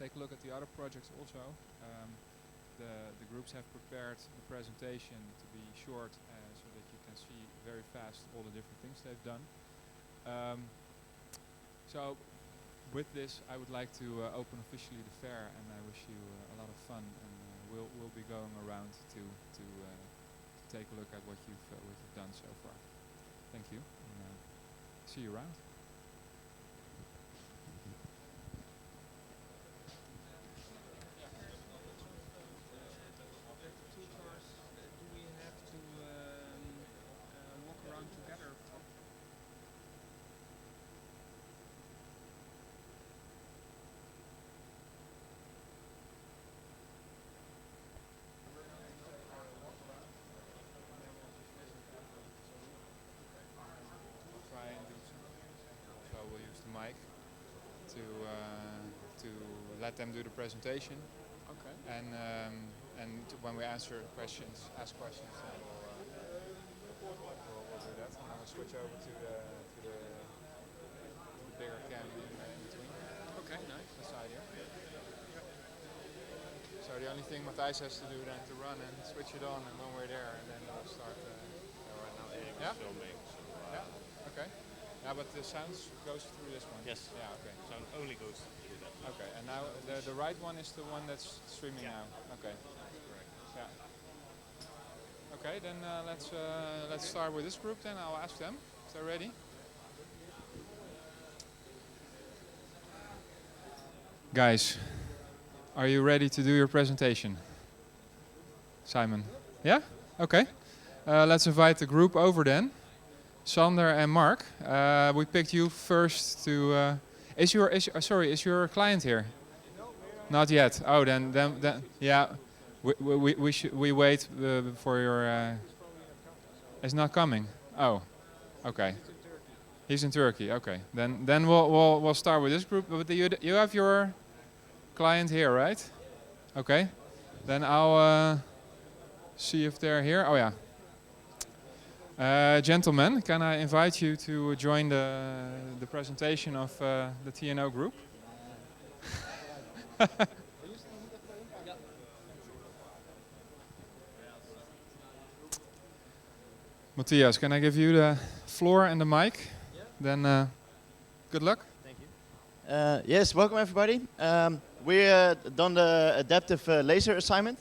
take a look at the other projects also. The groups have prepared the presentation to be short so that you can see very fast all the different things they've done. So with this, I would like to open officially the fair, and I wish you a lot of fun. And we'll be going around to take a look at what you've done so far. Thank you, and see you around. Mic to let them do the presentation. Okay. And when we ask questions, we'll do that. And we'll switch over to the bigger cam in between. Okay, nice. The side here. So the only thing Matthijs has to do then to run and switch it on, and when we're there, and then we'll start. Right now, Erik is filming. Yeah. Okay. Yeah, but the sound goes through this one? Yes. Yeah, okay. Sound only goes through that. Okay, and now the right one is the one that's streaming now? Okay. Correct. Yeah. Okay, then let's start with this group then. I'll ask them if they're ready. Guys, are you ready to do your presentation? Simon? Yeah? Okay. Let's invite the group over then. Sander and Mark, we picked you first to. Is your client here? No, not yet. Oh, then yeah. We wait for your. It's not coming. Oh, okay. He's in Turkey. Okay, then we'll start with this group. But you have your client here, right? Okay. Then I'll see if they're here. Oh yeah. Gentlemen, can I invite you to join the presentation of the TNO group? Matthias, can I give you the floor and the mic? Yeah. Then good luck. Thank you. Yes, welcome everybody. We done the adaptive laser assignment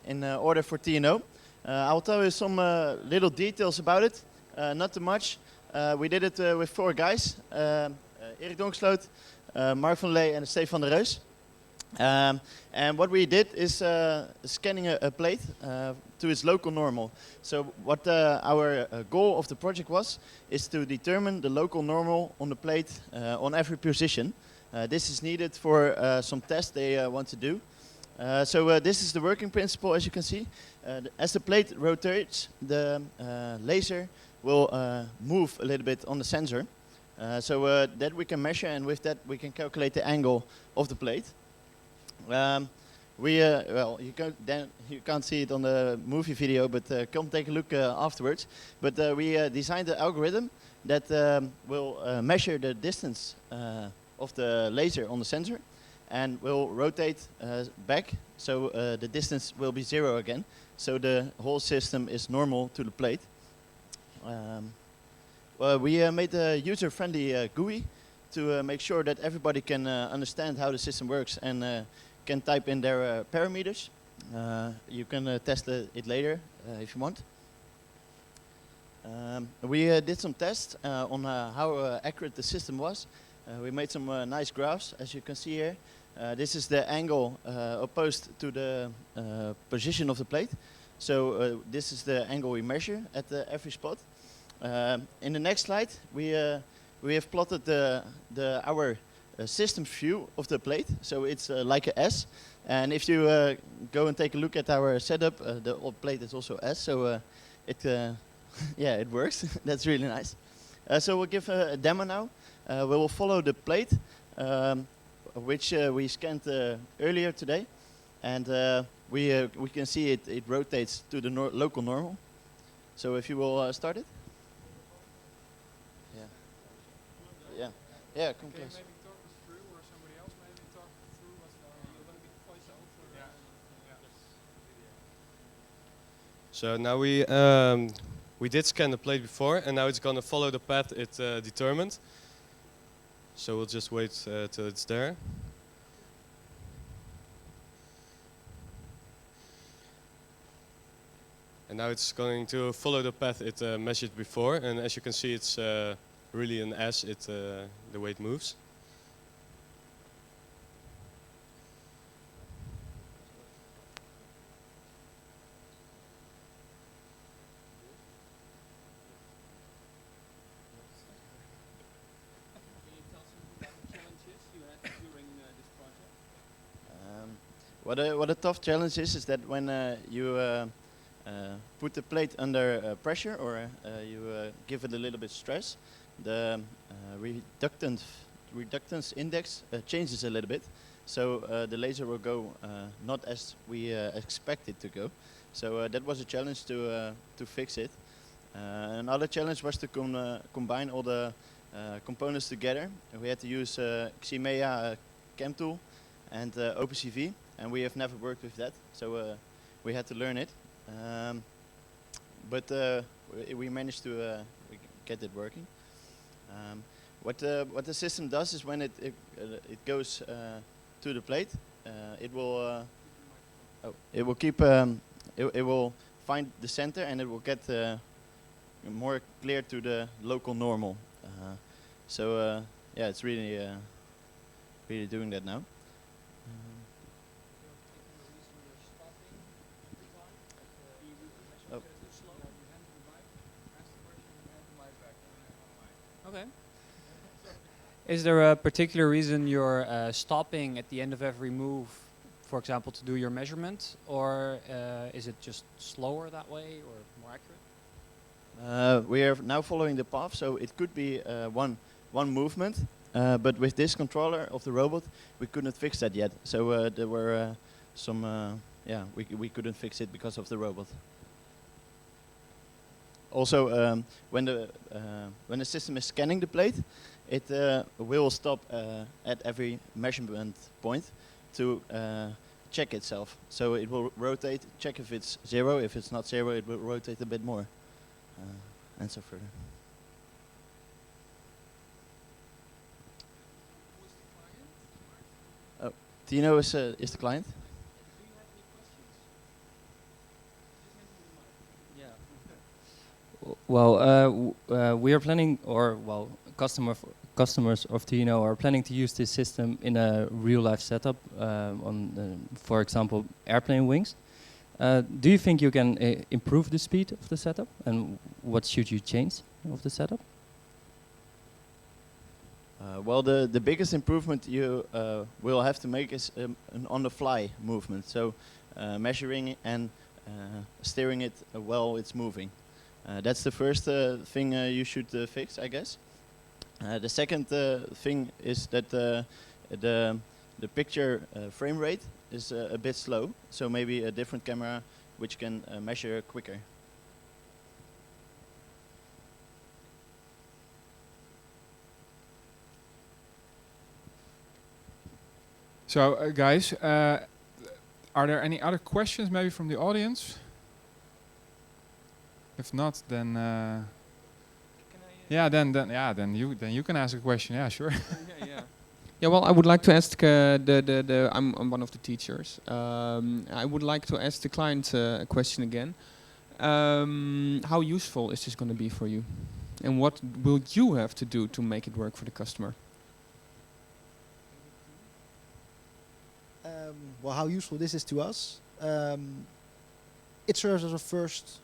in order for TNO. I'll tell you some little details about it, not too much. We did it with 4 guys, Erik Donksloot, Mark van Lee and Stefan de Reus. And what we did is scanning a plate to its local normal. So what our goal of the project was, is to determine the local normal on the plate on every position. This is needed for some tests they want to do. So this is the working principle, as you can see. As the plate rotates, the laser will move a little bit on the sensor. So that we can measure, and with that we can calculate the angle of the plate. Well, you can't see it on the movie video, but come take a look afterwards. But we designed an algorithm that will measure the distance of the laser on the sensor, and will rotate back, so the distance will be 0 again. So the whole system is normal to the plate. Well, we made a user-friendly GUI to make sure that everybody can understand how the system works and can type in their parameters. You can test it later if you want. We did some tests on how accurate the system was. We made some nice graphs, as you can see here. This is the angle opposed to the position of the plate. So this is the angle we measure at every spot. In the next slide, we have plotted our system view of the plate. So it's like a S. And if you go and take a look at our setup, the old plate is also S. So yeah, it works. That's really nice. So we'll give a demo now. We will follow the plate, which we scanned earlier today, and we can see it rotates to the local normal. So if you will start it. Yeah. Come close. Maybe talk us through, or somebody else maybe talk through So now we did scan the plate before, and now it's going to follow the path it determined. So we'll just wait till it's there. And now it's going to follow the path it measured before, and as you can see, it's really an S. The way it moves. What a tough challenge is that when you put the plate under pressure or you give it a little bit stress, the reductance index changes a little bit. So the laser will go not as we expect it to go. So that was a challenge to fix it. Another challenge was to combine all the components together. And we had to use Ximea cam tool and OpenCV, and we have never worked with that, so we had to learn it. But we managed to get it working. What the system does is when it goes to the plate, it will keep it will find the center, and it will get more clear to the local normal. So yeah, it's really really doing that now. Oh. Okay. Is there a particular reason you're stopping at the end of every move, for example, to do your measurement, or is it just slower that way or more accurate? We are now following the path, so it could be one movement, but with this controller of the robot, we couldn't fix that yet. So there were some, yeah, we couldn't fix it because of the robot. Also, when the system is scanning the plate, it will stop at every measurement point to check itself. So it will rotate, check if it's 0. If it's not 0, it will rotate a bit more, and so further. Oh, Tino is the client. Well, we are planning, or well, customers of Tino are planning to use this system in a real-life setup on, for example, airplane wings. Do you think you can improve the speed of the setup, and what should you change of the setup? Well, the biggest improvement you will have to make is an on-the-fly movement. So measuring and steering it while it's moving. That's the first thing you should fix, I guess. The second thing is that the picture frame rate is a bit slow, so maybe a different camera which can measure quicker. So guys, are there any other questions maybe from the audience? If not, then yeah, then you can ask a question. Yeah, sure. Yeah, well, I would like to ask I'm one of the teachers. I would like to ask the client a question again. How useful is this going to be for you, and what will you have to do to make it work for the customer? Well, how useful this is to us? It serves as a first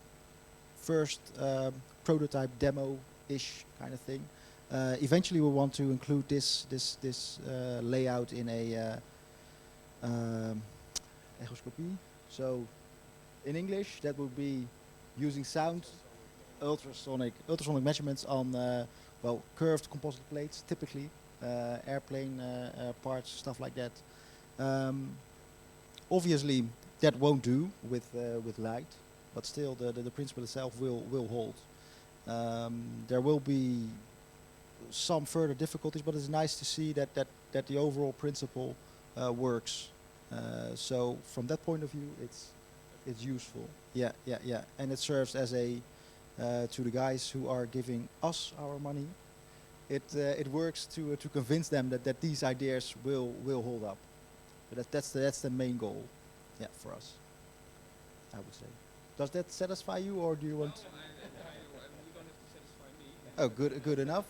prototype demo-ish kind of thing. Eventually, we want to include this layout in a echoscopy. So, in English, that would be using sound, ultrasonic measurements on well, curved composite plates, typically airplane parts, stuff like that. Obviously, that won't do with light, but still the principle itself will hold. There will be some further difficulties, but it's nice to see that the overall principle works. So from that point of view, it's it's useful. Yeah, yeah, yeah, and it serves as a to the guys who are giving us our money. It works to convince them that these ideas will hold up. But that's the main goal, yeah, for us. I would say. Does that satisfy you, or do you want? Oh, good enough.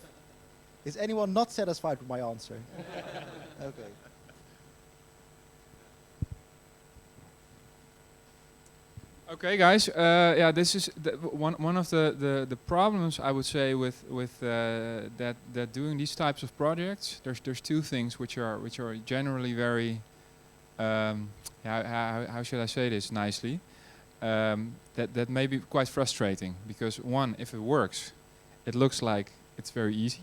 Is anyone not satisfied with my answer? Okay. Okay, guys. Yeah, this is one of the problems I would say with that doing these types of projects. There's two things which are generally very how should I say this nicely, that may be quite frustrating, because one, if it works, it looks like it's very easy.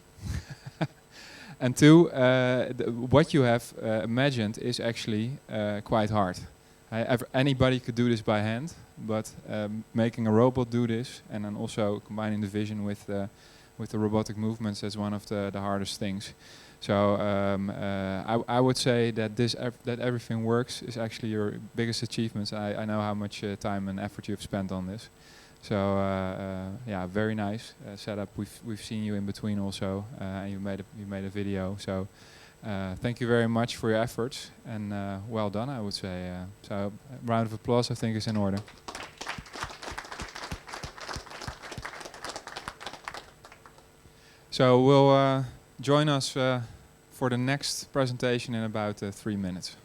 And two, what you have imagined is actually quite hard. Anybody could do this by hand, but making a robot do this, and then also combining the vision with the robotic movements, is one of the hardest things. So I would say that that everything works is actually your biggest achievements. I know how much time and effort you've spent on this. So yeah, very nice setup. We've seen you in between also, and you made a video. So thank you very much for your efforts, and well done, I would say. So a round of applause, I think, is in order. So we'll join us for the next presentation in about 3 minutes.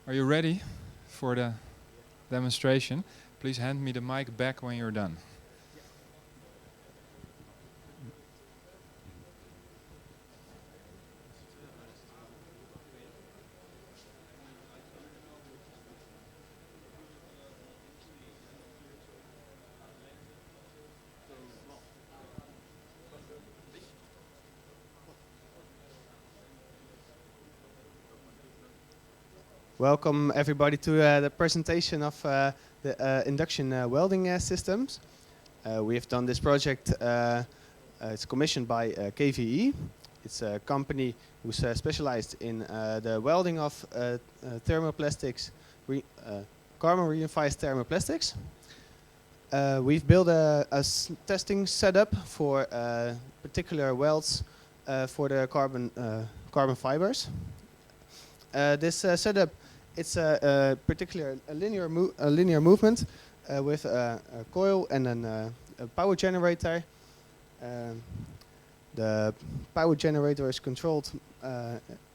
Are you ready for the demonstration? Please hand me the mic back when you're done. Welcome everybody to the presentation of the induction welding systems. We have done this project, it's commissioned by KVE. It's a company who's specialized in the welding of thermoplastics, carbon reinforced thermoplastics. We've built a testing setup for particular welds for the carbon fibers. This setup, it's a linear movement with a coil and then a power generator. The power generator is controlled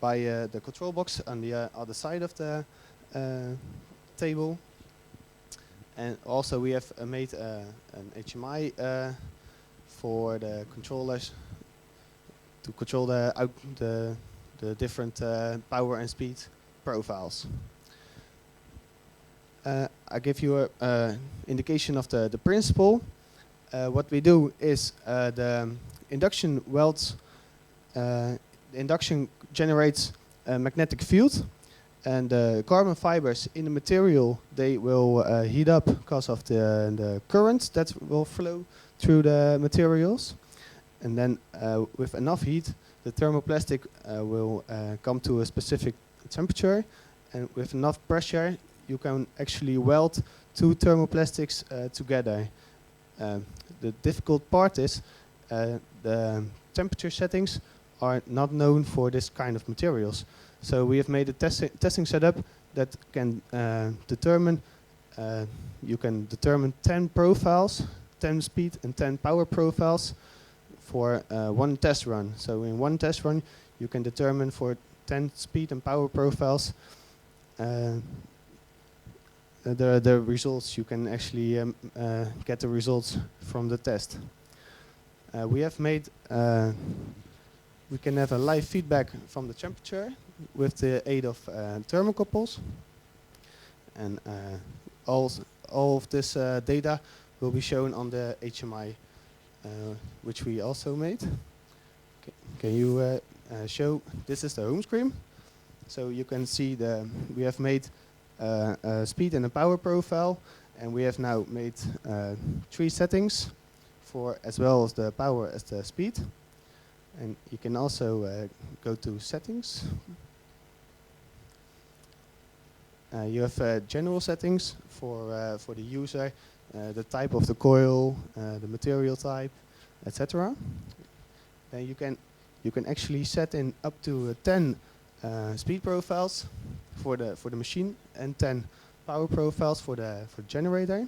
by the control box on the other side of the table. And also we have made an HMI for the controllers to control the different power and speed profiles. I give you an indication of the principle. What we do is the induction welds, the induction generates a magnetic field, and the carbon fibers in the material, they will heat up because of the current that will flow through the materials. And then with enough heat, the thermoplastic will come to a specific temperature, and with enough pressure you can actually weld two thermoplastics together. The difficult part is the temperature settings are not known for this kind of materials. So we have made a testing setup that can determine, you can determine 10 profiles, 10 speed and 10 power profiles for one test run. So in one test run you can determine for 10 speed and power profiles the results. You can actually get the results from the test. We have made, we can have a live feedback from the temperature with the aid of thermocouples. And all of this data will be shown on the HMI, which we also made. Can you show, this is the home screen. So you can see we have made a speed and a power profile, and we have now made 3 settings for as well as the power as the speed. And you can also go to settings. You have general settings for the user, the type of the coil, the material type, etc. Then you can actually set in up to 10 speed profiles for the machine and 10 power profiles for the generator.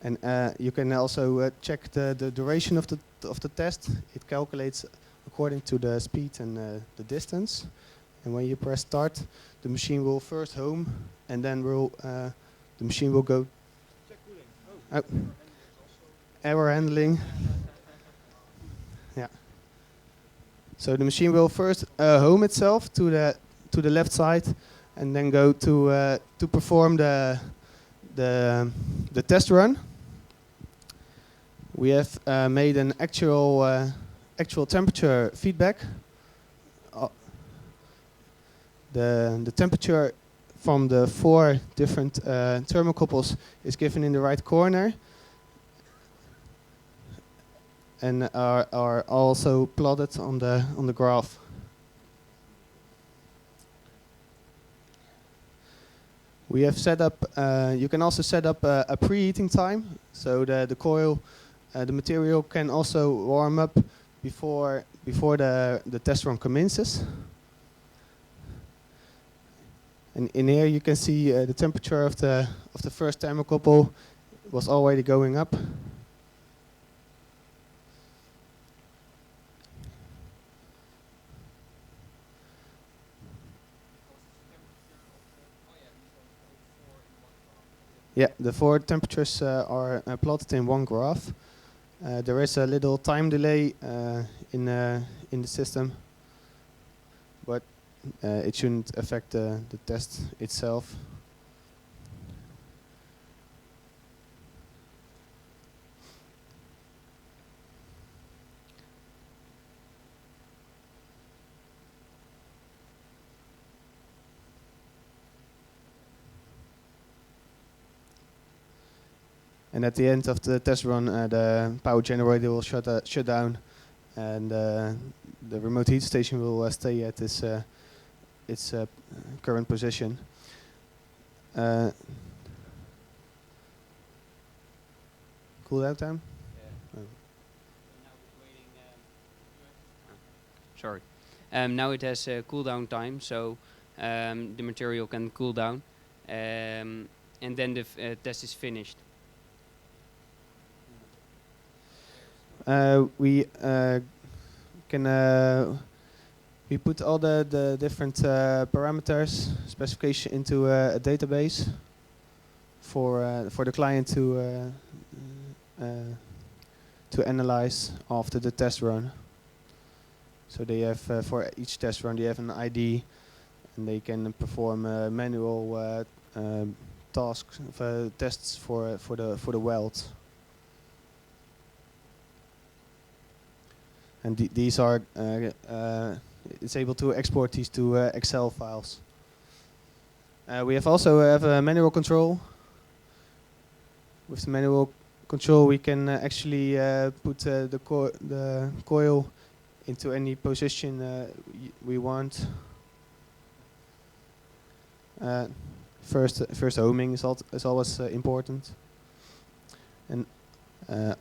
And you can also check the duration of the test. It calculates according to the speed and the distance. And when you press start, the machine will first home, and then the machine will go. Oh. Error handling. Yeah. So the machine will first home itself to the left side, and then go to perform the test run. We have made an actual temperature feedback. The temperature from the 4 different thermocouples is given in the right corner, and are also plotted on the graph. We have set up. You can also set up a preheating time, so the coil, the material can also warm up before the test run commences. And in here you can see the temperature of the first thermocouple was already going up. Yeah, the four temperatures are plotted in one graph. There is a little time delay in the system, but it shouldn't affect the test itself. And at the end of the test run, the power generator will shut down, and the remote heat station will stay at its current position. Cool down time? Oh. Sorry. Now it has cool down time, so the material can cool down, and then the test is finished. We put all the different parameters specification into a database for the client to analyze after the test run. So they have for each test run they have an ID, and they can perform manual tasks tests for the weld. And these are it's able to export these to Excel files. We also have a manual control. With the manual control, we can actually put the coil into any position we want. First homing is always important, and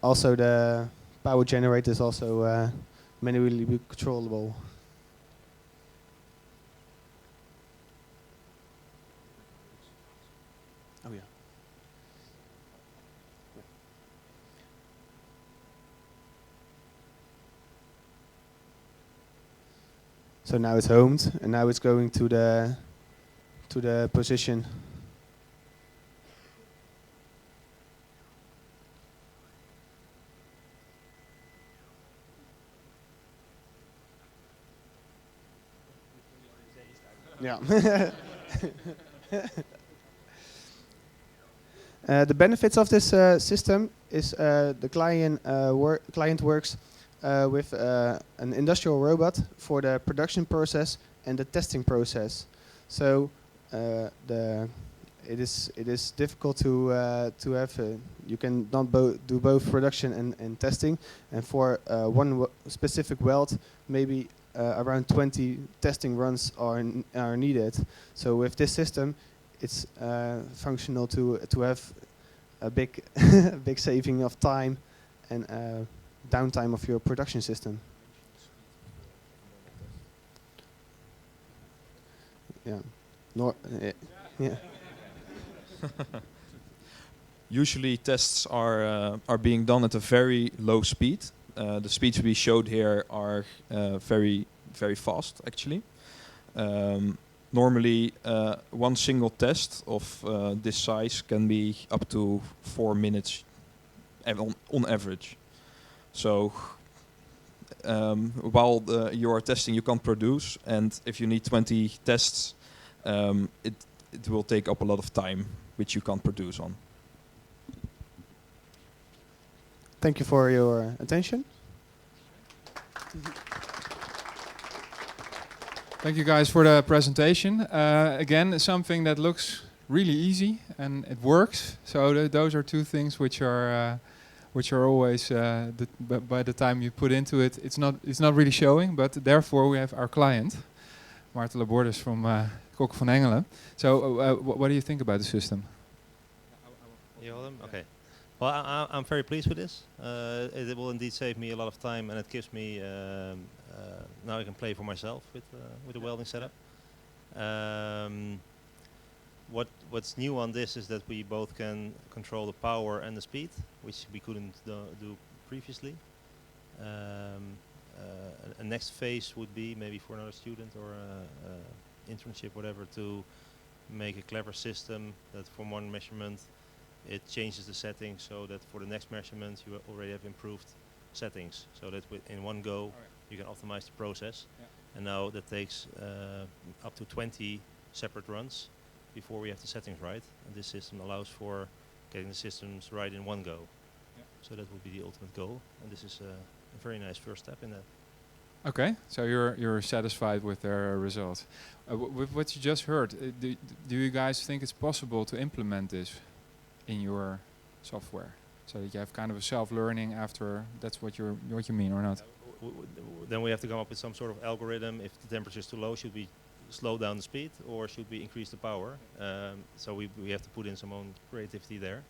also the power generator is also manually controllable. Oh yeah. So now it's homed, and now it's going to the position. Yeah. The benefits of this system is the client works with an industrial robot for the production process and the testing process. So it is difficult to have you can not do both production and testing, and for one specific weld maybe around 20 testing runs are needed. So with this system, it's functional to have a big big saving of time and downtime of your production system. Yeah. Yeah. Usually tests are being done at a very low speed. The speeds we showed here are very fast actually. Normally one single test of this size can be up to 4 minutes on average. So while you are testing you can't produce, and if you need 20 tests it will take up a lot of time which you can't produce on. Thank you for your attention. Thank you guys for the presentation. Again, something that looks really easy and it works. So those are two things which are always by the time you put into it, it's not really showing. But therefore, we have our client, Maarten Laborders from Kok van Engelen. So what do you think about the system? You hold them? Okay. Well, I'm very pleased with this. It will indeed save me a lot of time, and it gives me now I can play for myself with the welding setup. What's new on this is that we both can control the power and the speed, which we couldn't do previously. A next phase would be maybe for another student or internship, whatever, to make a clever system that from one measurement it changes the settings so that for the next measurement you already have improved settings, so that in one go you can optimize the process. And now that takes up to 20 separate runs before we have the settings right. And this system allows for getting the systems right in one go. So that would be the ultimate goal. And this is a very nice first step in that. Okay, so you're satisfied with their result. With what you just heard, do you guys think it's possible to implement this in your software, so that you have kind of a self-learning after? That's what you mean, or not? Then we have to come up with some sort of algorithm. If the temperature is too low, should we slow down the speed, or should we increase the power? So we have to put in some own creativity there.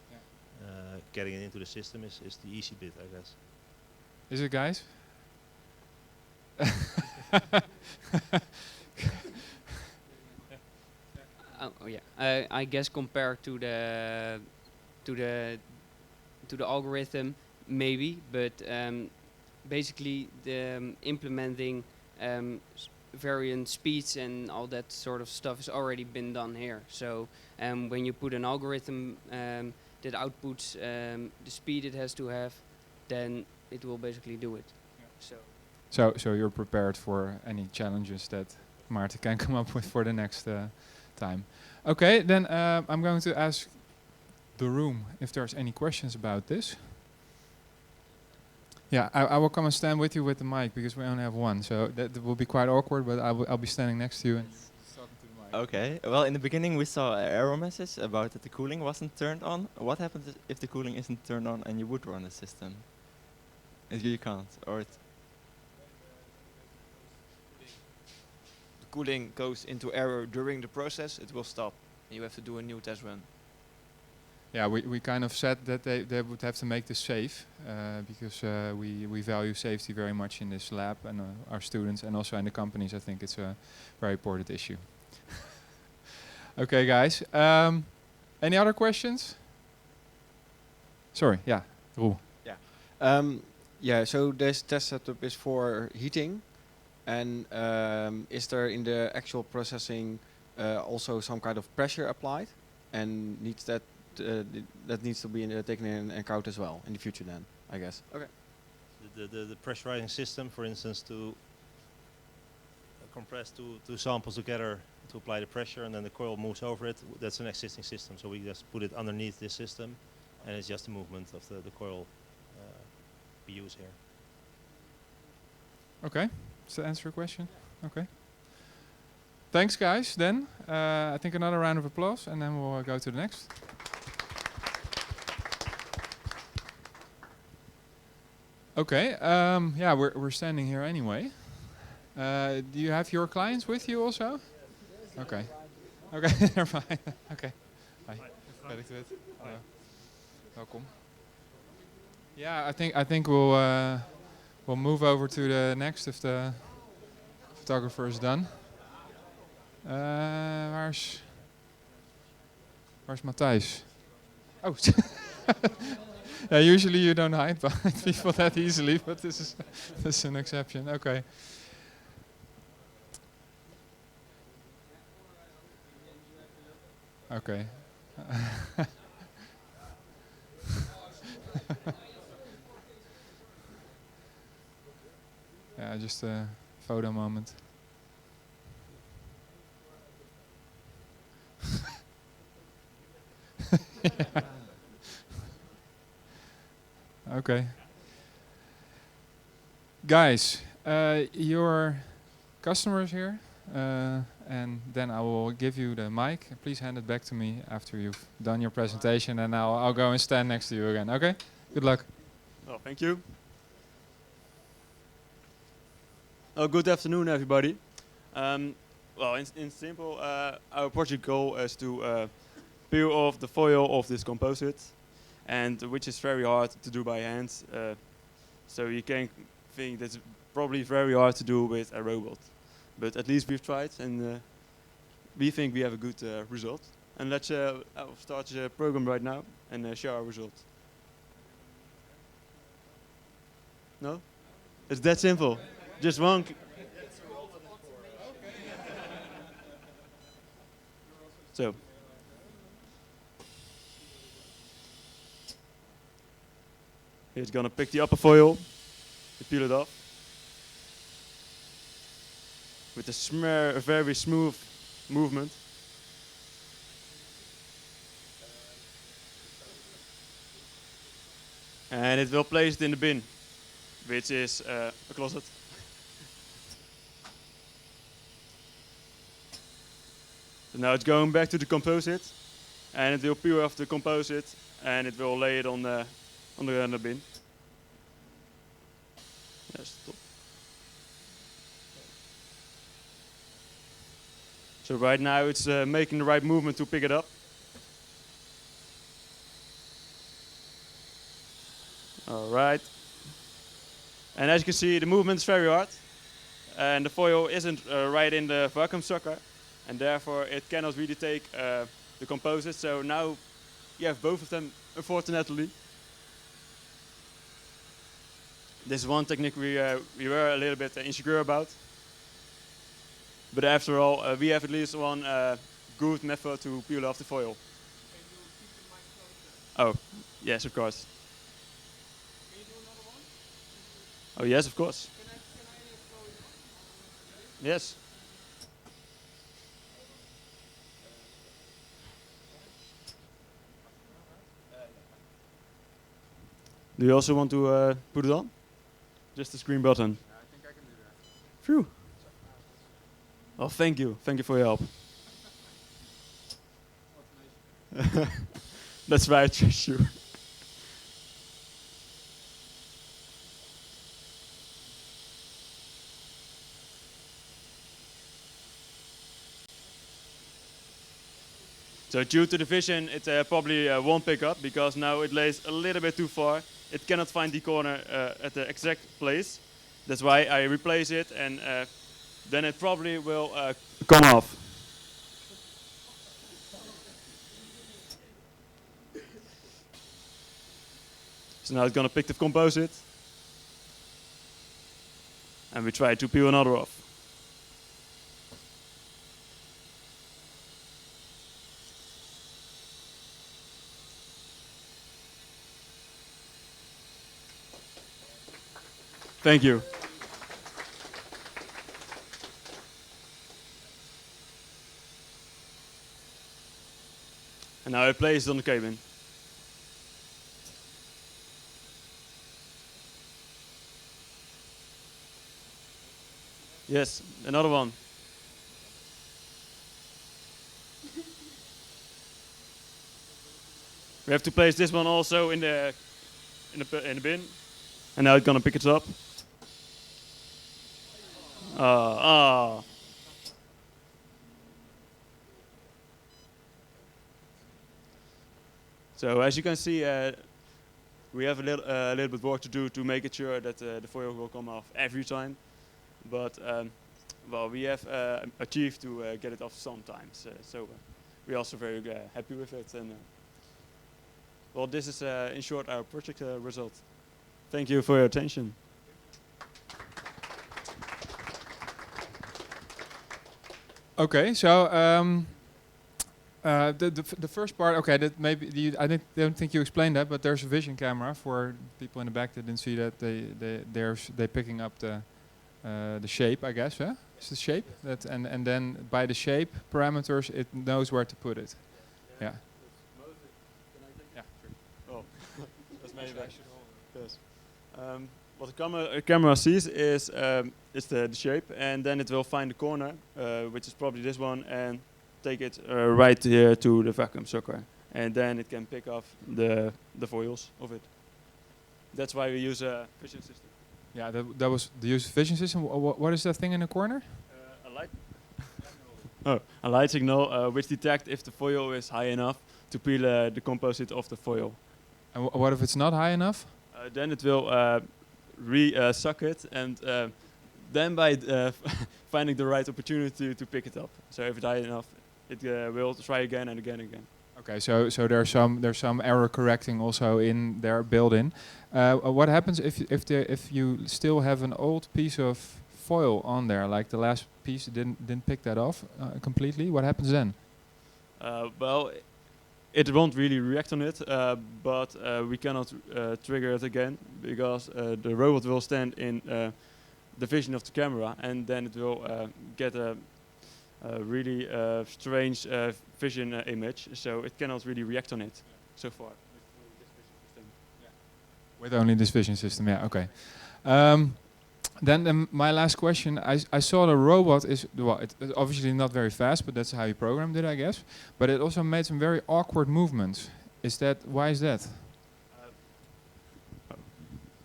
Getting it into the system is the easy bit, I guess. Is it, guys? I guess compared to the algorithm, maybe, but basically the implementing variant speeds and all that sort of stuff has already been done here. So when you put an algorithm that outputs the speed it has to have, then it will basically do it. So you're prepared for any challenges that Maarten can come up with for the next time. Okay, then I'm going to ask the room if there's any questions about this. Yeah, I will come and stand with you with the mic, because we only have one, so that will be quite awkward, but I'll be standing next to you and talking to the mic. Okay, well, in the beginning we saw an error message about that the cooling wasn't turned on. What happens if the cooling isn't turned on and you would run the system? You can't, or it's cooling goes into error during the process, it will stop. You have to do a new test run. Yeah, we kind of said that they would have to make this safe, because we value safety very much in this lab, and our students, and also in the companies. I think it's a very important issue. Okay, guys. Any other questions? Sorry, yeah, Roel. Yeah, so this test setup is for heating. And is there in the actual processing also some kind of pressure applied, and needs that needs to be taken in account as well in the future then, I guess? Okay. The pressurizing system, for instance, to compress two samples together to apply the pressure, and then the coil moves over it. That's an existing system, so we just put it underneath this system, and it's just the movement of the coil we use here. Okay. Does that answer your question? Okay. Thanks, guys. Then I think another round of applause, and then we'll go to the next. Okay. Yeah, we're standing here anyway. Do you have your clients with you also? Okay. Okay. Never mind. Okay. Hi. Very good. Welcome. Yeah, I think we'll move over to the next if the photographer is done. Where's Matthijs? Oh, yeah, usually you don't hide behind people that easily, but this is an exception. Okay. Okay. Yeah, just a photo moment. Yeah. Okay. Guys, your customers here, and then I will give you the mic. Please hand it back to me after you've done your presentation, and I'll go and stand next to you again. Okay? Good luck. Well, thank you. Good afternoon, everybody. Well, in simple, our project goal is to peel off the foil of this composite, and which is very hard to do by hand. So you can think that's probably very hard to do with a robot. But at least we've tried, and we think we have a good result. And let's I'll start the program right now and share our result. No? It's that simple. Just one. So. He's gonna pick the upper foil, peel it off. With a very smooth movement. And it will place it in the bin, which is a closet. So now it's going back to the composite, and it will peel off the composite, and it will lay it on the bin. Yes, top. So right now it's making the right movement to pick it up. All right. And as you can see, the movement is very hard, and the foil isn't right in the vacuum sucker, and therefore it cannot really take the composite. So now you have both of them, unfortunately. This is one technique we were a little bit insecure about. But after all, we have at least one good method to peel off the foil. Oh, yes, of course. Oh, yes, of course. Yes. Do you also want to put it on? Just the screen button. Yeah, I think I can do that. Phew. Oh, thank you. Thank you for your help. That's why I trust you. So due to the vision, it probably won't pick up because now it lays a little bit too far. It cannot find the corner at the exact place. That's why I replace it, and then it probably will come off. So now it's gonna pick the composite, and we try to peel another off. Thank you. And now I place it on the cabin. Yes, another one. We have to place this one also in the bin, and now it's gonna pick it up. So as you can see, we have a little bit work to do to make it sure that the foil will come off every time. But well, we have achieved to get it off sometimes. So we're also very happy with it. And well, this is in short our project result. Thank you for your attention. Okay, so the first part. Okay, that maybe don't think you explained that, but there's a vision camera for people in the back that didn't see that. They're picking up the shape, I guess. Huh? It's the shape that, and then by the shape parameters, it knows where to put it. Yeah. Yeah. Sure. Oh, that's maybe I should hold. Yes. What the camera sees is the shape, and then it will find the corner, which is probably this one, and take it right here to the vacuum sucker, and then it can pick off the foils of it. That's why we use a vision system. Yeah, that was the use of vision system. What is that thing in the corner? A light. Oh, a light signal which detects if the foil is high enough to peel the composite off the foil. And what if it's not high enough? Then it will re-suck it, and then by finding the right opportunity to pick it up. So if it's high enough, it will try again and again and again. Okay, so there's some error correcting also in there built in. What happens if you still have an old piece of foil on there, like the last piece didn't pick that off completely? What happens then? Well, it won't really react on it, but we cannot trigger it again because the robot will stand in the vision of the camera, and then it will get a really strange vision image, so it cannot really react on it so far. With only this vision system, yeah, okay. Then my last question, I saw the robot is, well, it's obviously not very fast, but that's how you programmed it, I guess. But it also made some very awkward movements. Why is that?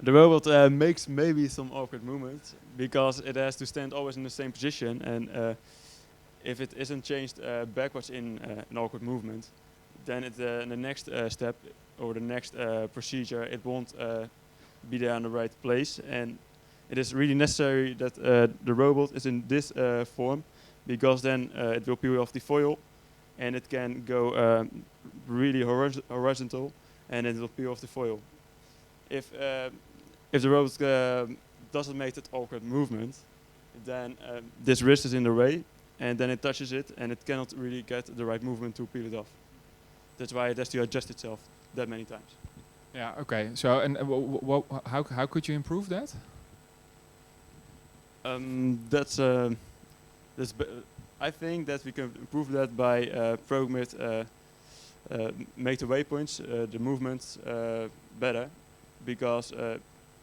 The robot makes maybe some awkward movements because it has to stand always in the same position, and if it isn't changed backwards in an awkward movement, then in the next step or the next procedure, it won't be there in the right place. And it is really necessary that the robot is in this form, because then it will peel off the foil, and it can go really horizontal, and it will peel off the foil. If the robot doesn't make that awkward movement, then this wrist is in the way, and then it touches it, and it cannot really get the right movement to peel it off. That's why it has to adjust itself that many times. Yeah, okay. So, and how could you improve that? I think that we can improve that by program it, make the waypoints, the movements better, because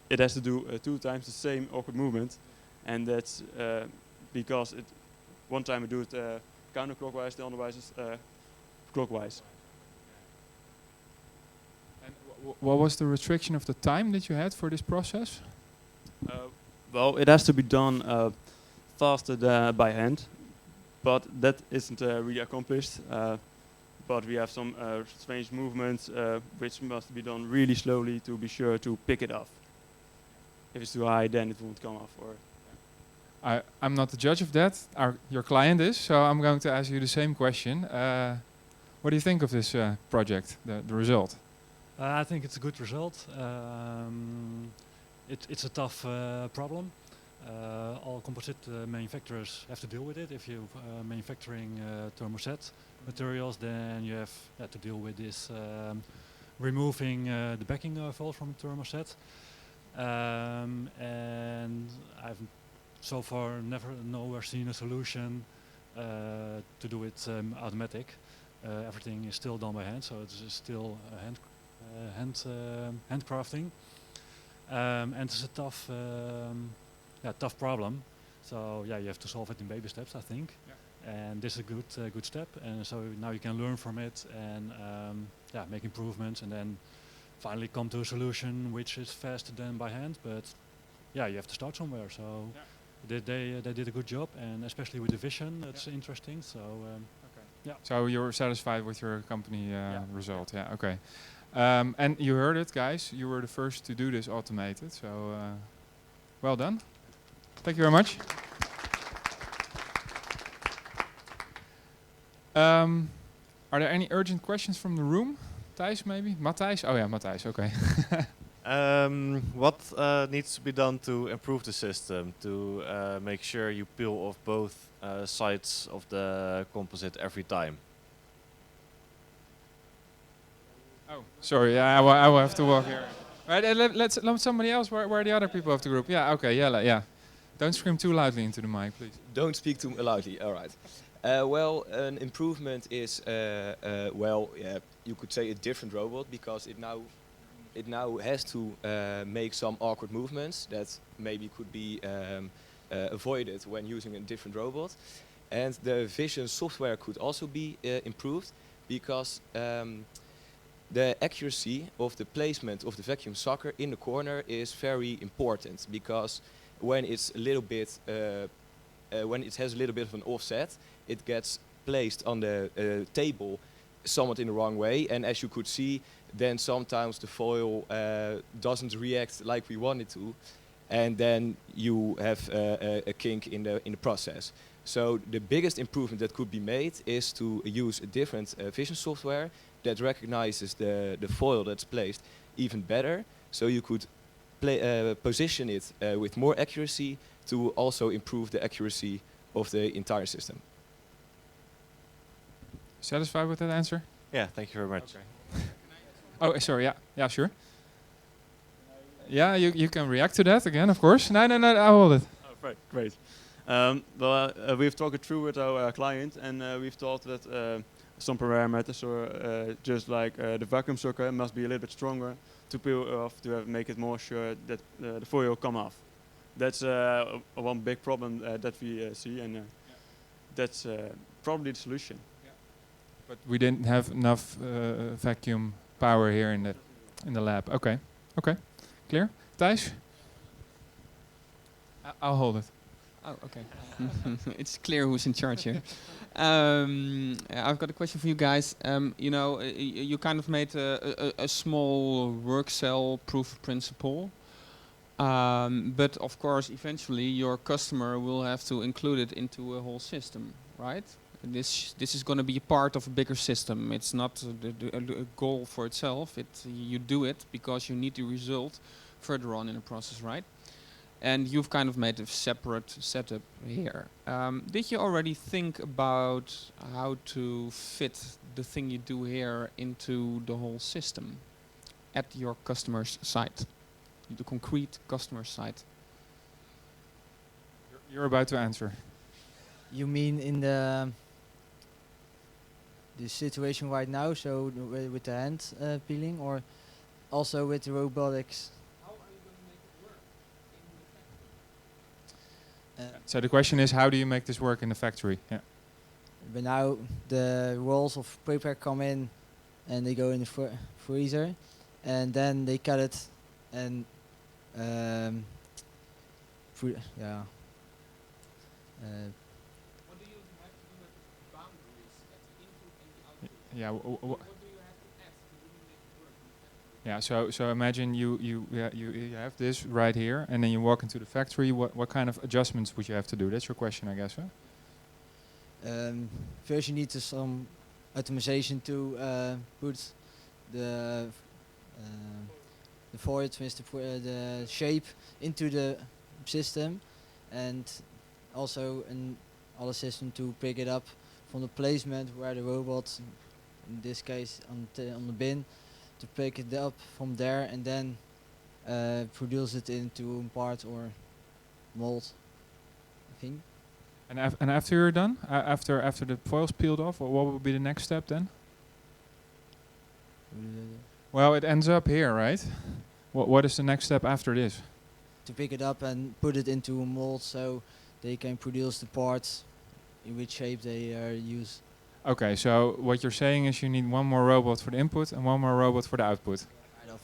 it has to do 2 times the same awkward movement, and that's because one time we do it counterclockwise, the otherwise is clockwise. And what was the restriction of the time that you had for this process? Well, it has to be done faster than by hand, but that isn't really accomplished. But we have some strange movements which must be done really slowly to be sure to pick it off. If it's too high, then it won't come off. Or I'm not the judge of that. Your client is, so I'm going to ask you the same question. What do you think of this project, the result? I think it's a good result. It's a tough problem. All composite manufacturers have to deal with it. If you're manufacturing thermoset materials, then you have to deal with this removing the backing fold from the thermoset. And I've so far nowhere seen a solution to do it automatic. Everything is still done by hand, so it's still handcrafting. And it's a tough problem. So yeah, you have to solve it in baby steps, I think. Yeah. And this is a good step. And so now you can learn from it and make improvements, and then finally come to a solution which is faster than by hand. But yeah, you have to start somewhere. So they did a good job, and especially with the vision, it's interesting. So yeah. So you're satisfied with your company result? Yeah. Okay. And you heard it, guys. You were the first to do this automated. So well done. Thank you very much. Are there any urgent questions from the room? Thijs, maybe? Matthijs? Oh yeah, Matthijs, okay. What needs to be done to improve the system, to make sure you peel off both sides of the composite every time? Oh, sorry, I will have to walk here. Right, let's let somebody else. Where are the other people of the group? Yeah, okay, yeah. Don't scream too loudly into the mic, please. Don't speak too loudly. All right. Well, an improvement is you could say a different robot, because it now has to make some awkward movements that maybe could be avoided when using a different robot, and the vision software could also be improved, because the accuracy of the placement of the vacuum sucker in the corner is very important, because when it's a little bit when it has a little bit of an offset, it gets placed on the table somewhat in the wrong way, and as you could see, then sometimes the foil doesn't react like we want it to, and then you have a kink in the process. So the biggest improvement that could be made is to use a different vision software that recognizes the foil that's placed even better, so you could position it with more accuracy to also improve the accuracy of the entire system. Satisfied with that answer? Yeah, thank you very much. Oh, sorry. Yeah, yeah, sure. Yeah, you can react to that again, of course. No, I'll hold it. Oh, great, great. We've talked it through with our client, and we've thought that some parameters, or just like the vacuum sucker, must be a little bit stronger to peel off to make it more sure that the foil come off. That's one big problem that we see, and that's probably the solution. But we didn't have enough vacuum power here in the lab. Okay, okay, clear. Thijs, I'll hold it. Oh, okay. It's clear who's in charge here. I've got a question for you guys. You kind of made a small work cell proof of principle. But of course, eventually your customer will have to include it into a whole system, right? This is going to be a part of a bigger system. It's not a goal for itself. You do it because you need the result further on in the process, right? And you've kind of made a separate setup here. Did you already think about how to fit the thing you do here into the whole system at your customer's site, the concrete customer site? You're about to answer. You mean in the situation right now, so with the hand peeling, or also with the robotics? So the question is, how do you make this work in the factory? Yeah. But now the rolls of paper come in, and they go in the freezer, and then they cut it, and yeah. What do you have to do with the boundaries at the input and the output? Yeah. What do you have to add to really make it work in the factory? Yeah. So imagine you have this right here, and then you walk into the factory. What kind of adjustments would you have to do? That's your question, I guess, huh? First, you need some automation to put the void, the shape into the system, and also another system to pick it up from the placement where the robot, in this case on the bin, to pick it up from there and then produce it into a part or mold, I think. And after you're done, after the foil's peeled off, what would be the next step then? Well, it ends up here, right? What is the next step after this? To pick it up and put it into a mold so they can produce the parts in which shape they use. Okay, so what you're saying is you need one more robot for the input and one more robot for the output. Kind of.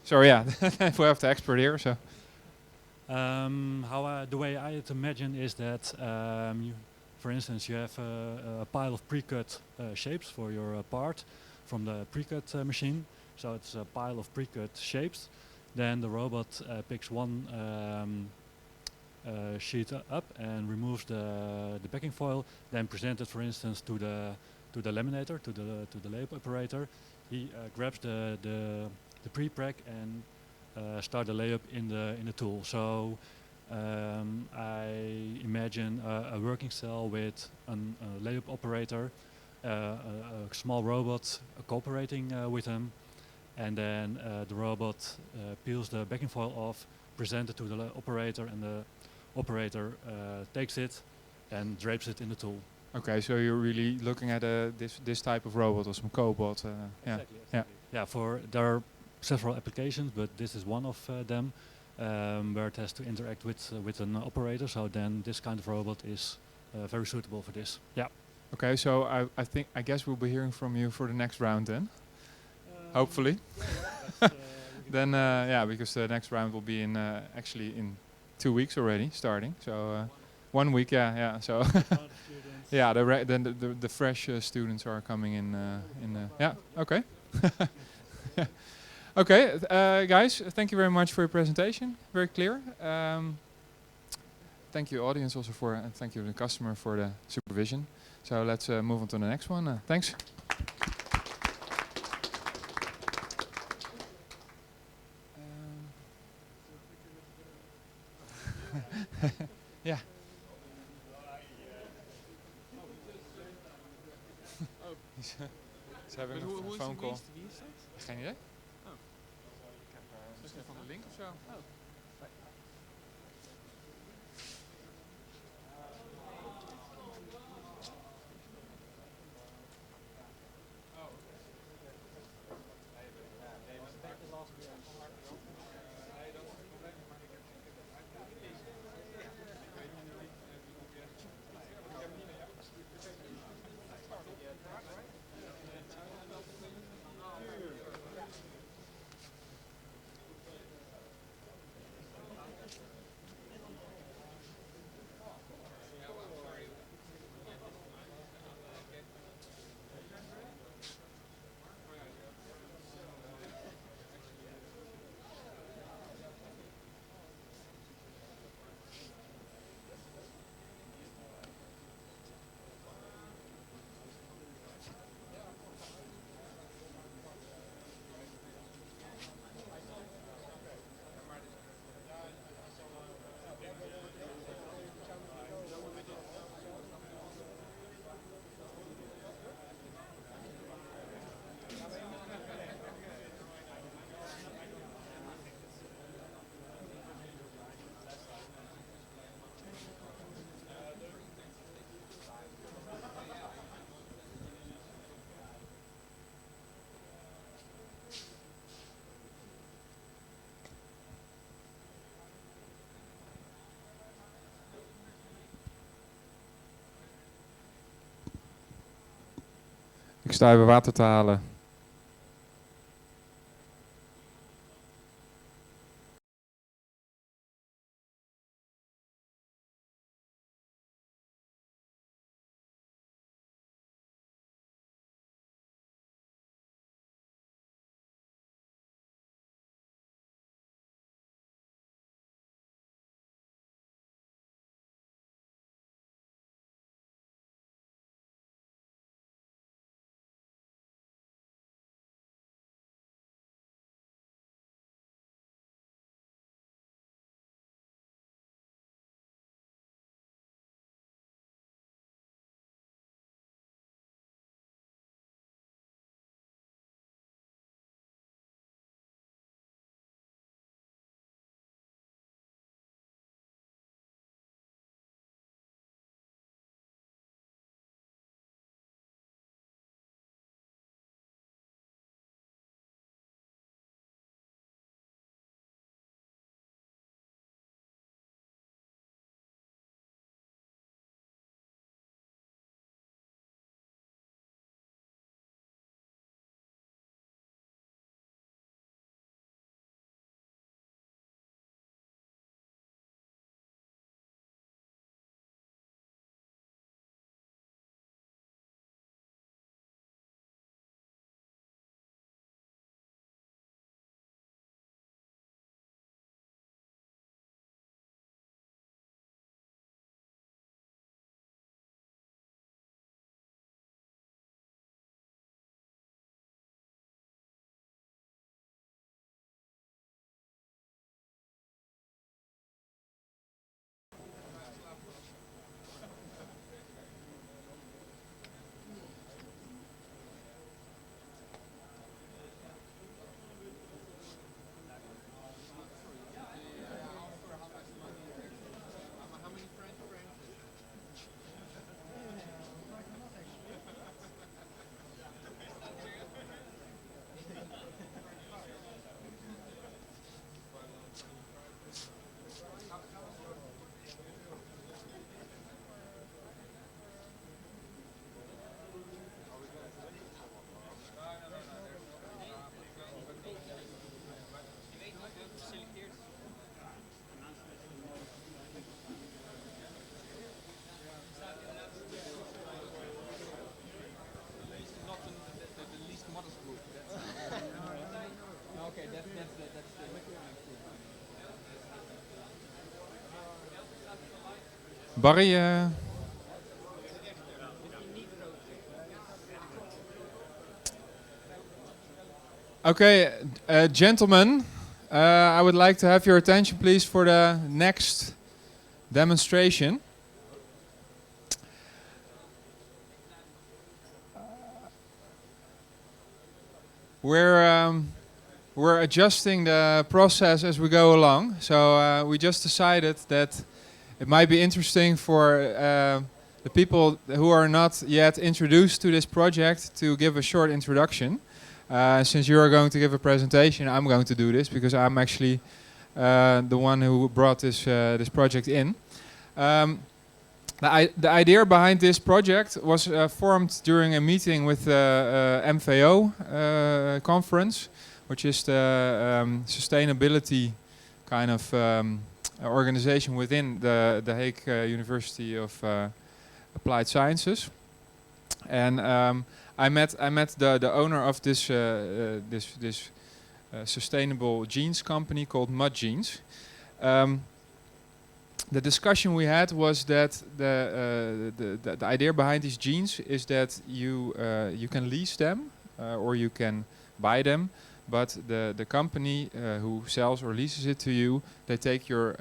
Sorry, yeah, we have the expert here, so. The way I imagine is that, for instance, you have a pile of pre-cut shapes for your part from the pre-cut machine. So it's a pile of pre-cut shapes. Then the robot picks one sheet up and removes the backing foil. Then presents it, for instance, to the laminator, to the lathe operator. He grabs the pre-preg and start the layup in the tool. So I imagine a working cell with a layup operator, a small robot cooperating with him, and then the robot peels the backing foil off, presents it to the operator, and the operator takes it and drapes it in the tool. Okay, so you're really looking at this type of robot or some cobot. Yeah. Exactly. Yeah. There are several applications, but this is one of them where it has to interact with an operator. So then this kind of robot is very suitable for this. Yeah. Okay, so I guess we'll be hearing from you for the next round then. Hopefully. Then yeah, because the next round will be actually in 2 weeks already starting. So 1 week, yeah. So yeah, then the fresh students are coming in. Yeah. Okay. Okay, guys, thank you very much for your presentation. Very clear. Thank you, audience, also and thank you, the customer, for the supervision. So let's move on to the next one. Thanks. Yeah. He's having a phone call. Geen idee. Oh. Misschien van de link of zo. Ik sta even water te halen. Barry, okay, gentlemen, I would like to have your attention, please, for the next demonstration. we're adjusting the process as we go along. So we just decided that it might be interesting for the people who are not yet introduced to this project to give a short introduction. Since you are going to give a presentation, I'm going to do this because I'm actually the one who brought this project in. The idea behind this project was formed during a meeting with the MVO conference, which is the sustainability kind of organization within the Hague University of Applied Sciences. And I met the owner of this sustainable jeans company called Mud Jeans. The discussion we had was that the idea behind these jeans is that you can lease them or you can buy them, but the company who sells or leases it to you, they take your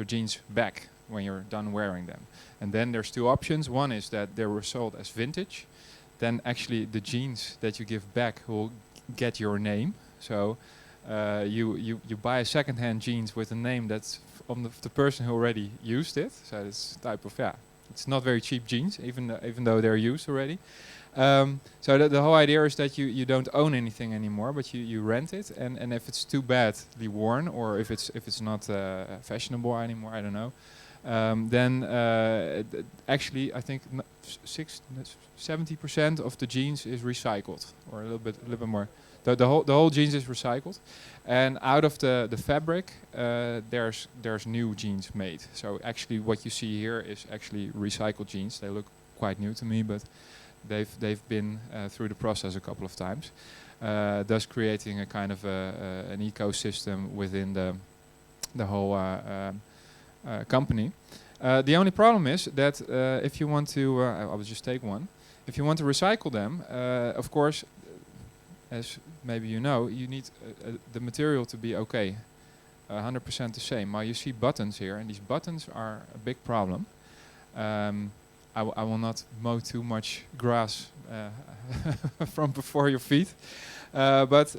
jeans back when you're done wearing them. And then there's two options. One is that they were sold as vintage. Then actually the jeans that you give back will get your name. So you buy a second-hand jeans with a name that's on the person who already used it. So it's type of it's not very cheap jeans, even though they're used already. So the whole idea is that you don't own anything anymore, but you rent it, and if it's too badly worn or if it's not fashionable anymore, I don't know. Then actually I think 70% of the jeans is recycled, or a little bit more. The whole jeans is recycled, and out of the fabric there's new jeans made. So actually what you see here is actually recycled jeans. They look quite new to me, but they've been through the process a couple of times, thus creating a kind of an ecosystem within the whole company. The only problem is that if you want to, I will just take one. If you want to recycle them, of course, as maybe you know, you need the material to be okay, 100% the same. Now you see buttons here, and these buttons are a big problem. I will not mow too much grass from before your feet, but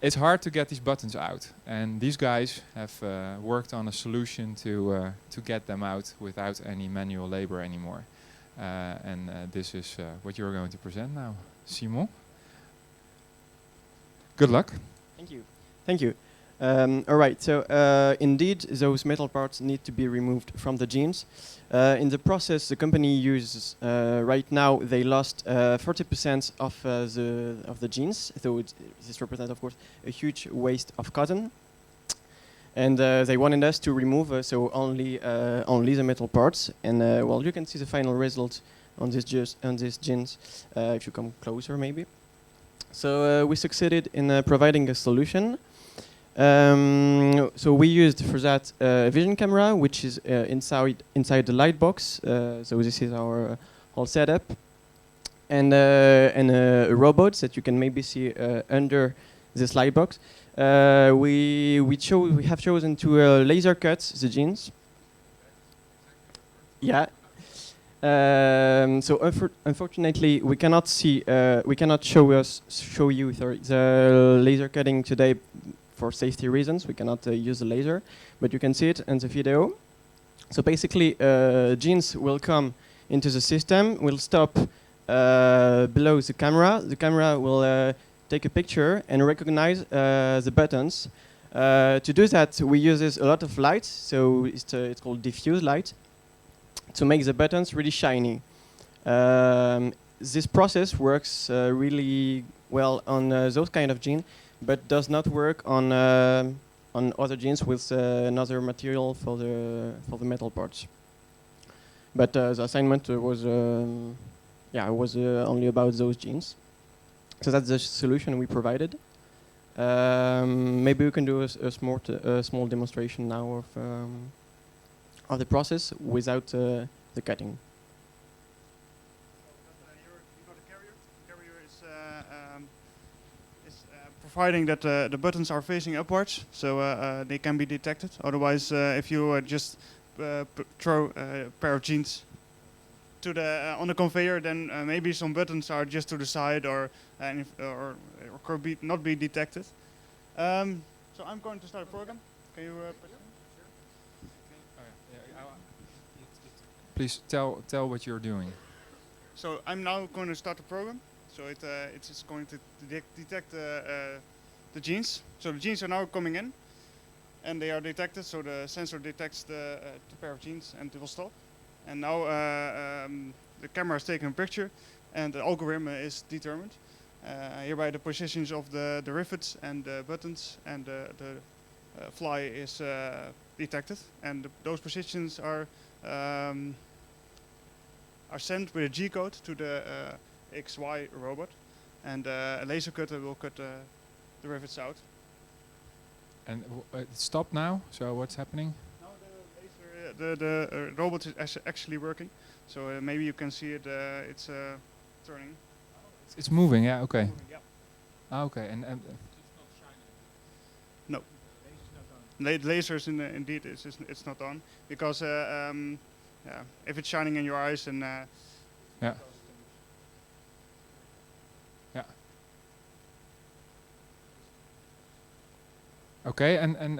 it's hard to get these buttons out. And these guys have worked on a solution to get them out without any manual labor anymore. And this is what you're going to present now, Simon. Good luck. Thank you. Thank you. All right, so indeed, those metal parts need to be removed from the jeans. In the process, the company uses, right now, they lost 40% of the jeans, so this represents, of course, a huge waste of cotton. And they wanted us to remove, so only the metal parts. And well, you can see the final result on this jeans, if you come closer, maybe. So we succeeded in providing a solution. So we used for that a vision camera, which is inside the light box. So this is our whole setup, and a robot that you can maybe see under this light box. We have chosen to laser cut the jeans. Yeah. So unfortunately, we cannot show you the laser cutting today for safety reasons. We cannot use the laser, but you can see it in the video. So basically, jeans will come into the system, will stop below the camera. The camera will take a picture and recognize the buttons. To do that, we use a lot of light, so it's called diffuse light, to make the buttons really shiny. This process works really well on those kind of jeans, but does not work on other jeans with another material for the metal parts. But the assignment was only about those jeans. So that's the solution we provided. Maybe we can do a small demonstration now of the process without the cutting. Providing that the buttons are facing upwards, so they can be detected. Otherwise, if you just throw a pair of jeans to the on the conveyor, then maybe some buttons are just to the side or could be not be detected. So I'm going to start a program. Can you? Please tell what you're doing. So I'm now going to start the program. So it's just going to detect the genes. So the genes are now coming in, and they are detected. So the sensor detects the pair of genes, and it will stop. And now the camera is taking a picture, and the algorithm is determined. Hereby the positions of the rivets and the buttons and the fly is detected, and those positions are sent with a G-code to the XY robot, and a laser cutter will cut the rivets out. And it's stopped now. So what's happening? Now the robot is actually working. So maybe you can see it. It's turning. It's moving. Yeah. Okay. Moving, yeah. Ah, okay. And no. Lasers indeed it's not on because yeah, if it's shining in your eyes and yeah. Yeah. Okay, and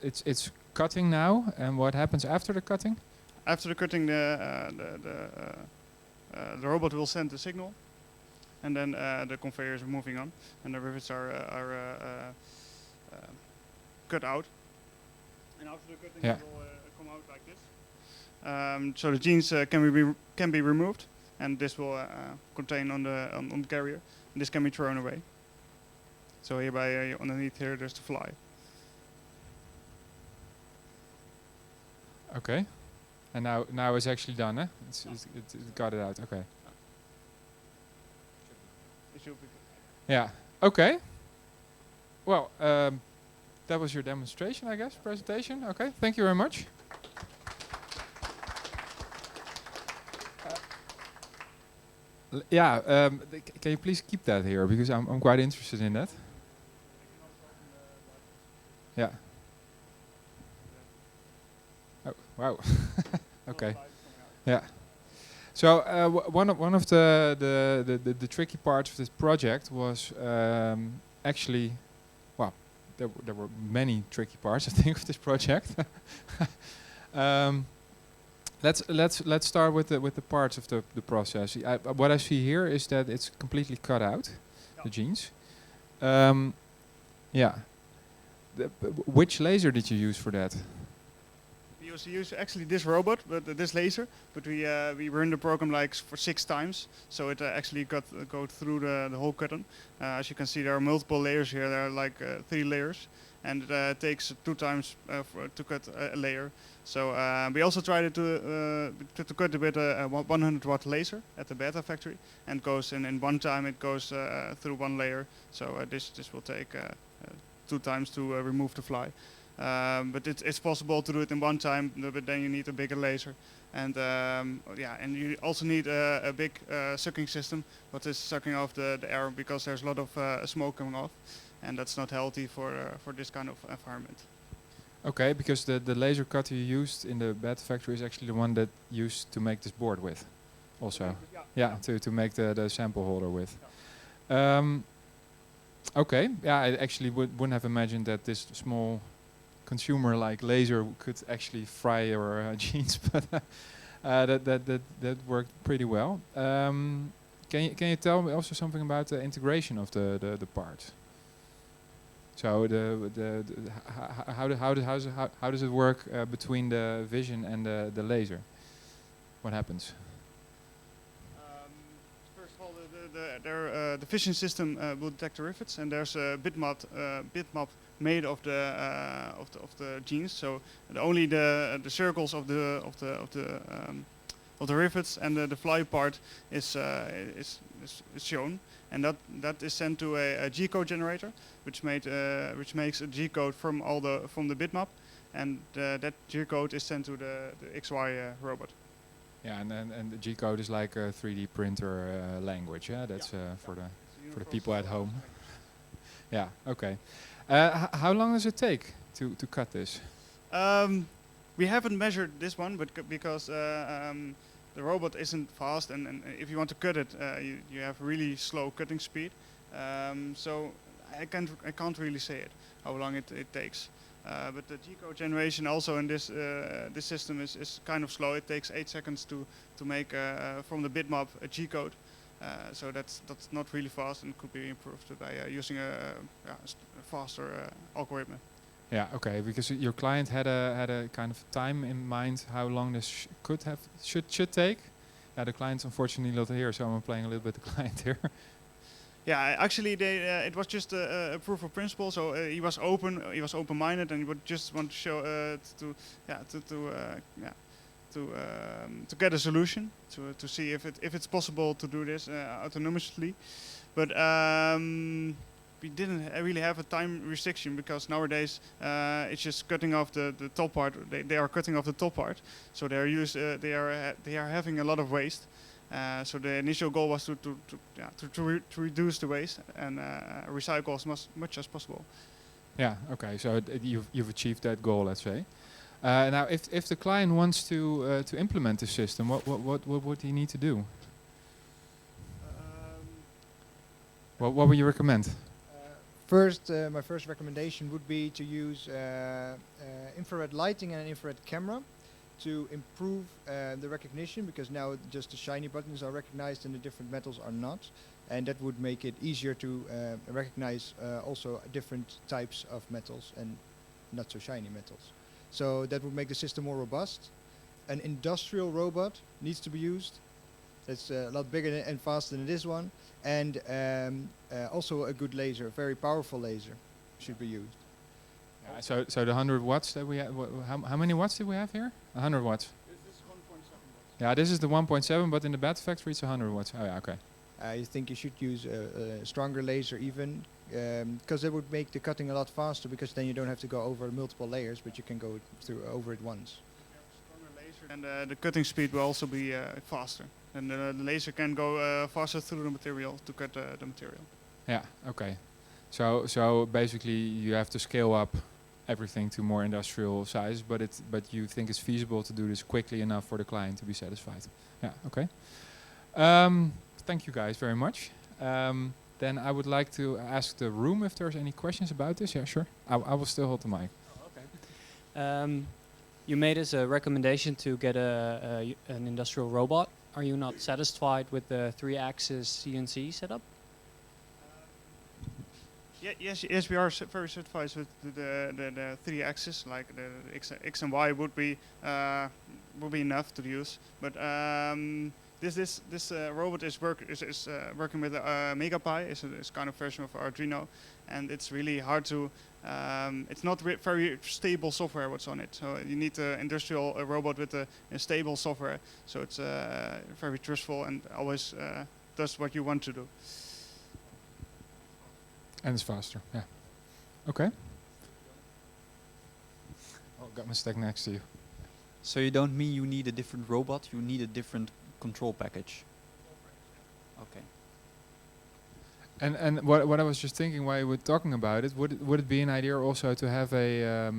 it's cutting now, and what happens after the cutting? After the cutting, the robot will send the signal, and then the conveyor is moving on, and the rivets are cut out. And after the cutting, it will come out like this. So the genes can be removed, and this will contain on the carrier. And this can be thrown away. So hereby underneath here, there's the fly. Okay, and now it's actually done, eh? It got it out. Okay. It should be good. Yeah. Okay. Well, that was your demonstration, I guess, presentation. Okay. Thank you very much. Yeah. Can you please keep that here, because I'm quite interested in that. Yeah. Oh, wow. Okay. Yeah. So one of the tricky parts of this project was actually, well, there were many tricky parts, I think, of this project. Let's start with the parts of the process. What I see here is that it's completely cut out, the genes. Yeah. Which laser did you use for that? We use actually this robot, but this laser. But we run the program like for 6 times, so it actually go through the whole curtain. As you can see, there are multiple layers here. There are like 3 layers, and it takes 2 times to cut a layer. So we also tried to cut it with a 100-watt laser at the Beta factory, and goes in one time. It goes through 1 layer. So this will take 2 times to remove the fly. But it's possible to do it in 1 time, but then you need a bigger laser, and yeah, and you also need a big sucking system, what is sucking off the air, because there's a lot of smoke coming off, and that's not healthy for this kind of environment. Okay, because the laser cutter you used in the Beta factory is actually the one that used to make this board with, also. Yeah, to make the sample holder with. Okay, yeah, I actually wouldn't have imagined that this small consumer-like laser could actually fry your jeans, but that worked pretty well. Can you tell me also something about the integration of the parts? So how does it work between the vision and the laser? What happens? First of all, the vision system will detect the rivets, and there's a bitmap made of the genes. So only the circles of the rivets and the fly part is shown, and that is sent to a G-code generator, which makes a G-code from the bitmap, and that G-code is sent to the XY robot. Yeah, and the G-code is like a 3D printer language. Yeah, that's for the people at home. Yeah. Okay. How long does it take to cut this? We haven't measured this one, but because the robot isn't fast, and if you want to cut it, you have really slow cutting speed. So I can't really say it how long it takes. But the G-code generation also in this system is kind of slow. It takes 8 seconds to make from the bitmap a G-code. So that's not really fast and could be improved by using a faster algorithm. Yeah, okay, because your client had a kind of time in mind how long this should take. Yeah, the client's unfortunately not here, so I'm playing a little bit the client here. Yeah, actually, it was just a proof of principle. So he was open-minded, and he would just want to show to get a solution to see if it's possible to do this autonomously. But we didn't really have a time restriction because nowadays it's just cutting off the top part. They are cutting off the top part, so they are having a lot of waste. So the initial goal was to reduce the waste and recycle as much as possible. Yeah. Okay. So you've achieved that goal, let's say. Now, if the client wants to implement the system, what would he need to do? What would you recommend? First, my first recommendation would be to use infrared lighting and an infrared camera to improve the recognition, because now just the shiny buttons are recognized and the different metals are not, and that would make it easier to recognize also different types of metals and not so shiny metals. So that would make the system more robust. An industrial robot needs to be used. It's a lot bigger and faster than this one, and also a good laser, a very powerful laser should be used. So the 100 watts that we have, how many watts did we have here? 100 watts. This is 1.7 watts. Yeah, this is the 1.7, but in the bat factory it's 100 watts. Oh yeah, okay. I think you should use a stronger laser even, because it would make the cutting a lot faster, because then you don't have to go over multiple layers, but you can go over it once. And the cutting speed will also be faster. And the laser can go faster through the material to cut the material. Yeah, okay. So basically you have to scale up everything to more industrial size, but you think it's feasible to do this quickly enough for the client to be satisfied. Yeah, okay. Thank you guys very much. Then I would like to ask the room if there's any questions about this. Yeah, sure. I will still hold the mic. You made us a recommendation to get an industrial robot. Are you not satisfied with the 3-axis CNC setup? Yes, we are very satisfied with the 3-axis. Like the X and Y would be enough to use. But this robot is working with MegaPi. It's kind of version of Arduino, and it's really hard to. It's not very stable software what's on it. So you need an industrial robot with a stable software. So it's very trustful and always does what you want to do. And it's faster, yeah. Okay. Oh, got my stack next to you. So you don't mean you need a different robot, you need a different control package. Okay. And what I was just thinking while you were talking about it, would it be an idea also to have a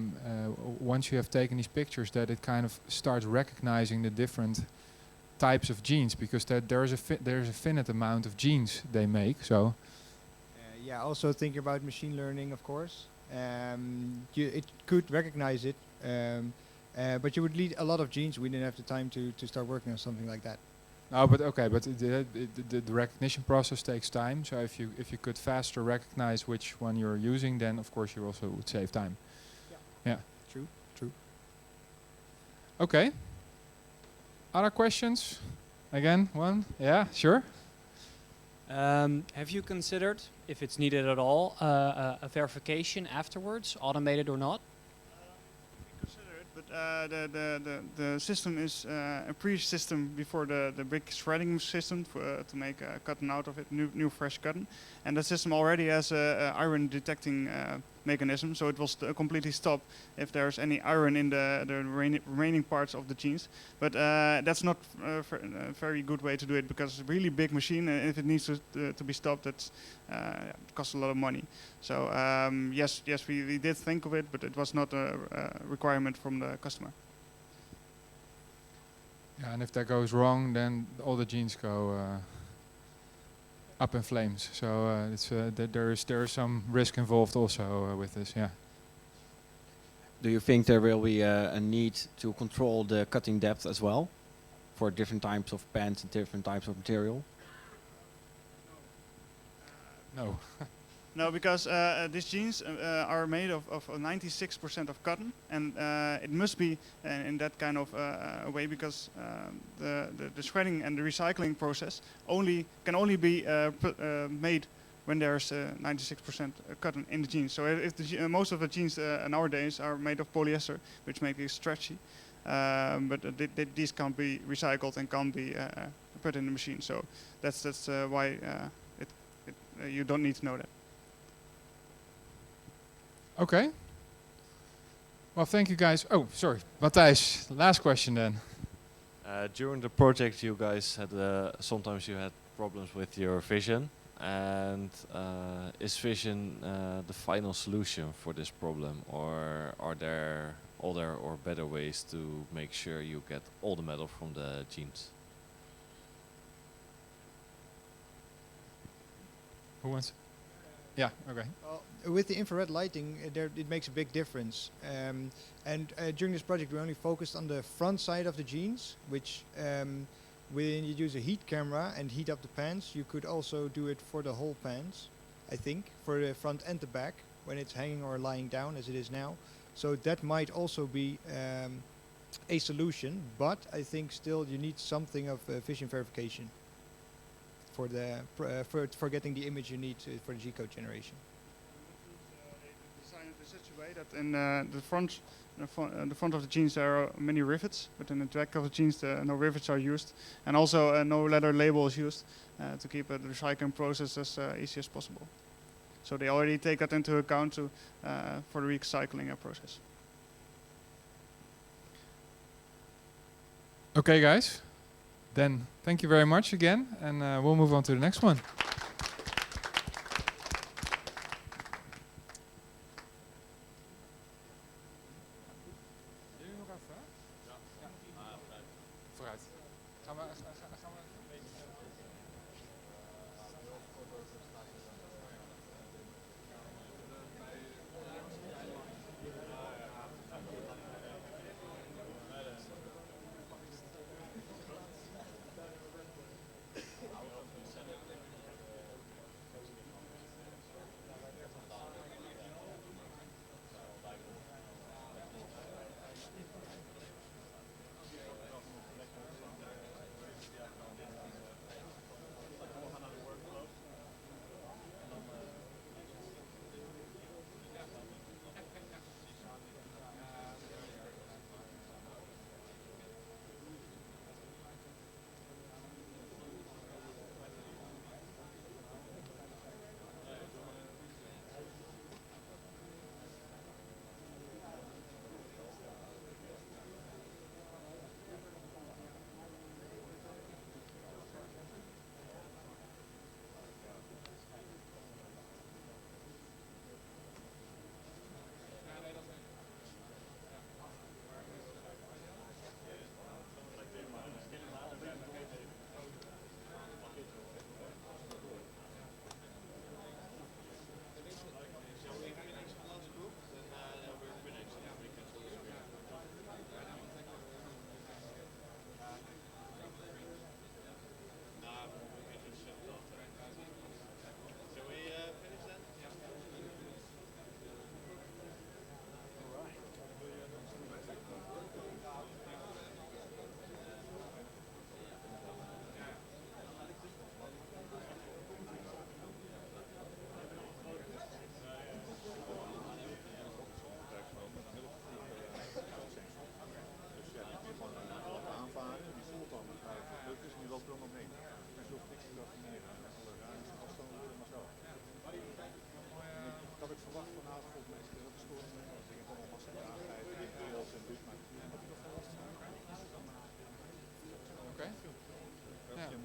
once you have taken these pictures, that it kind of starts recognizing the different types of genes, because there's a finite amount of genes they make, so. Yeah, also thinking about machine learning, of course. It could recognize it, but you would need a lot of genes. We didn't have the time to start working on something like that. No, but okay, but the recognition process takes time. So if you could faster recognize which one you're using, then of course you also would save time. Yeah. True. Okay. Other questions? Again, one? Yeah, sure. Have you considered, if it's needed at all, a verification afterwards, automated or not? But the system is a pre-system before the big shredding system to make cotton out of it, new fresh cotton. And the system already has a iron detecting mechanism, so it will completely stop if there's any iron in the remaining parts of the jeans. But that's not a very good way to do it, because it's a really big machine, and if it needs to be stopped, it costs a lot of money. So yes, we did think of it, but it was not a requirement from the customer. Yeah, and if that goes wrong, then all the genes go up in flames. So there is some risk involved also with this. Yeah. Do you think there will be a need to control the cutting depth as well for different types of pens and different types of material? No. No, because these jeans are made of 96% of cotton, and it must be in that kind of way, because the shredding and the recycling process can only be made when there's 96% cotton in the jeans. So if most of the jeans nowadays are made of polyester, which makes it stretchy, but these can't be recycled and can't be put in the machine. So that's why you don't need to know that. Okay. Well, thank you guys. Oh, sorry. Matthijs, last question then. During the project, you guys had sometimes you had problems with your vision, and is vision the final solution for this problem, or are there other or better ways to make sure you get all the metal from the genes? Who wants? Yeah. Okay. Well, with the infrared lighting, it makes a big difference. During this project, we only focused on the front side of the jeans, which when you use a heat camera and heat up the pants, you could also do it for the whole pants, I think, for the front and the back, when it's hanging or lying down as it is now. So that might also be a solution, but I think still you need something of vision verification for getting the image you need for the G-code generation. Designed in such a way that in the front of the jeans there are many rivets, but in the back of the jeans no rivets are used, and also no leather label is used to keep the recycling process as easy as possible. So they already take that into account for the recycling process. Okay, guys. Then thank you very much again, and we'll move on to the next one. Vooruit. Gaan we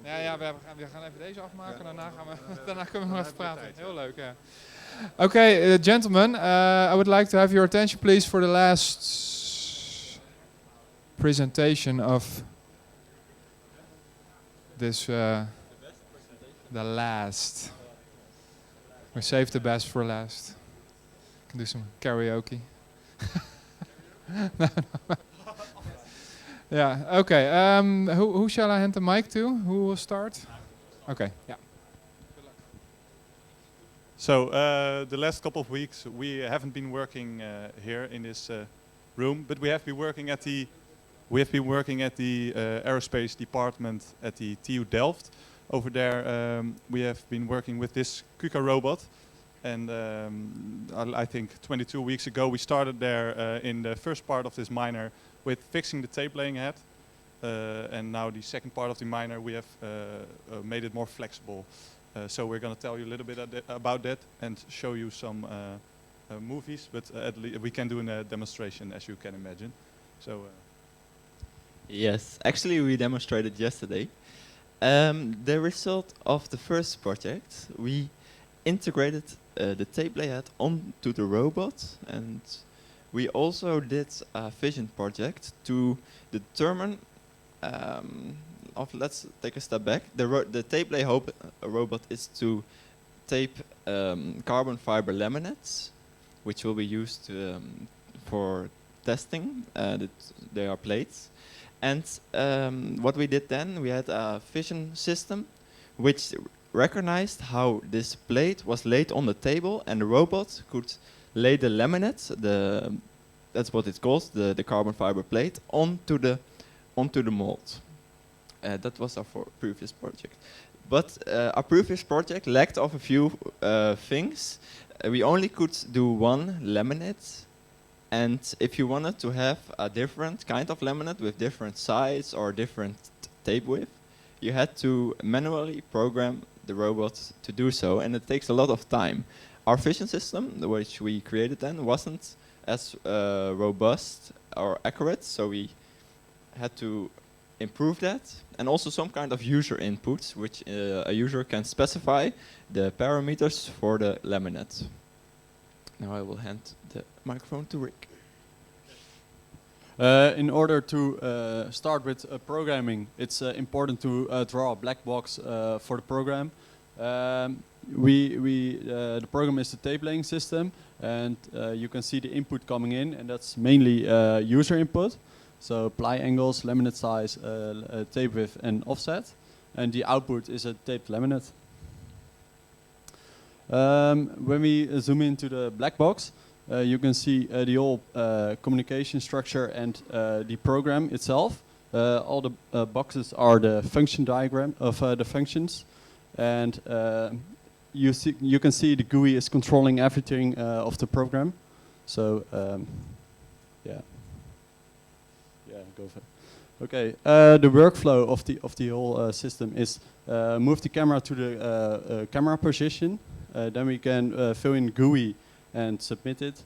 Ja, we gaan even deze afmaken. Ja. Daarna kunnen we nog even praten. Heel leuk, ja. Okay, gentlemen, I would like to have your attention, please, for the last presentation of this the last. We saved the best for last. Can do some karaoke. No, no. Yeah. Okay. Who shall I hand the mic to? Who will start? Okay. Yeah. So the last couple of weeks we haven't been working here in this room, but we have been working at the aerospace department at the TU Delft. Over there we have been working with this KUKA robot, and I think 22 weeks ago we started there in the first part of this miner with fixing the tape laying head, and now the second part of the miner we have made it more flexible. So we're going to tell you a little bit about that and show you some movies, but at least we can do a demonstration, as you can imagine. So. Yes, actually we demonstrated yesterday. The result of the first project, we integrated the tape layout onto the robot, and we also did a vision project to determine let's take a step back. The tape lay robot is to tape carbon fiber laminates, which will be used for testing. They are plates. And what we did then, we had a vision system which recognized how this plate was laid on the table, and the robot could lay the laminate, that's what it's called, the carbon fiber plate, onto the mold. That was our previous project. But our previous project lacked of a few things. We only could do one laminate, and if you wanted to have a different kind of laminate with different size or different tape width, you had to manually program the robot to do so, and it takes a lot of time. Our vision system, which we created then, wasn't as robust or accurate, so we had to improve that, and also some kind of user inputs, which a user can specify the parameters for the laminate. Now I will hand the microphone to Rick. In order to start with programming, it's important to draw a black box for the program. The program is the tape laying system, and you can see the input coming in, and that's mainly user input. So ply angles, laminate size, tape width, and offset. And the output is a taped laminate. When we zoom into the black box, you can see the whole communication structure and the program itself. All the boxes are the function diagram of the functions, and you can see the GUI is controlling everything of the program. So yeah. Go for it. Okay, the workflow of the whole system is move the camera to the camera position. Then we can fill in GUI and submit it.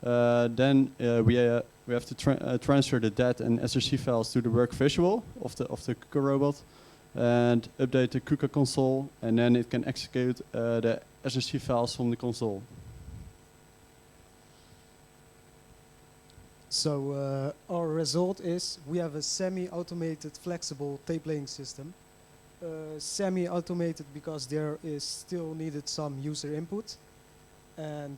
Then we have to transfer the DAT and SRC files to the work visual of the KUKA robot, and update the KUKA console, and then it can execute the SRC files from the console. So our result is we have a semi-automated flexible tape laying system. Semi-automated because there is still needed some user input, and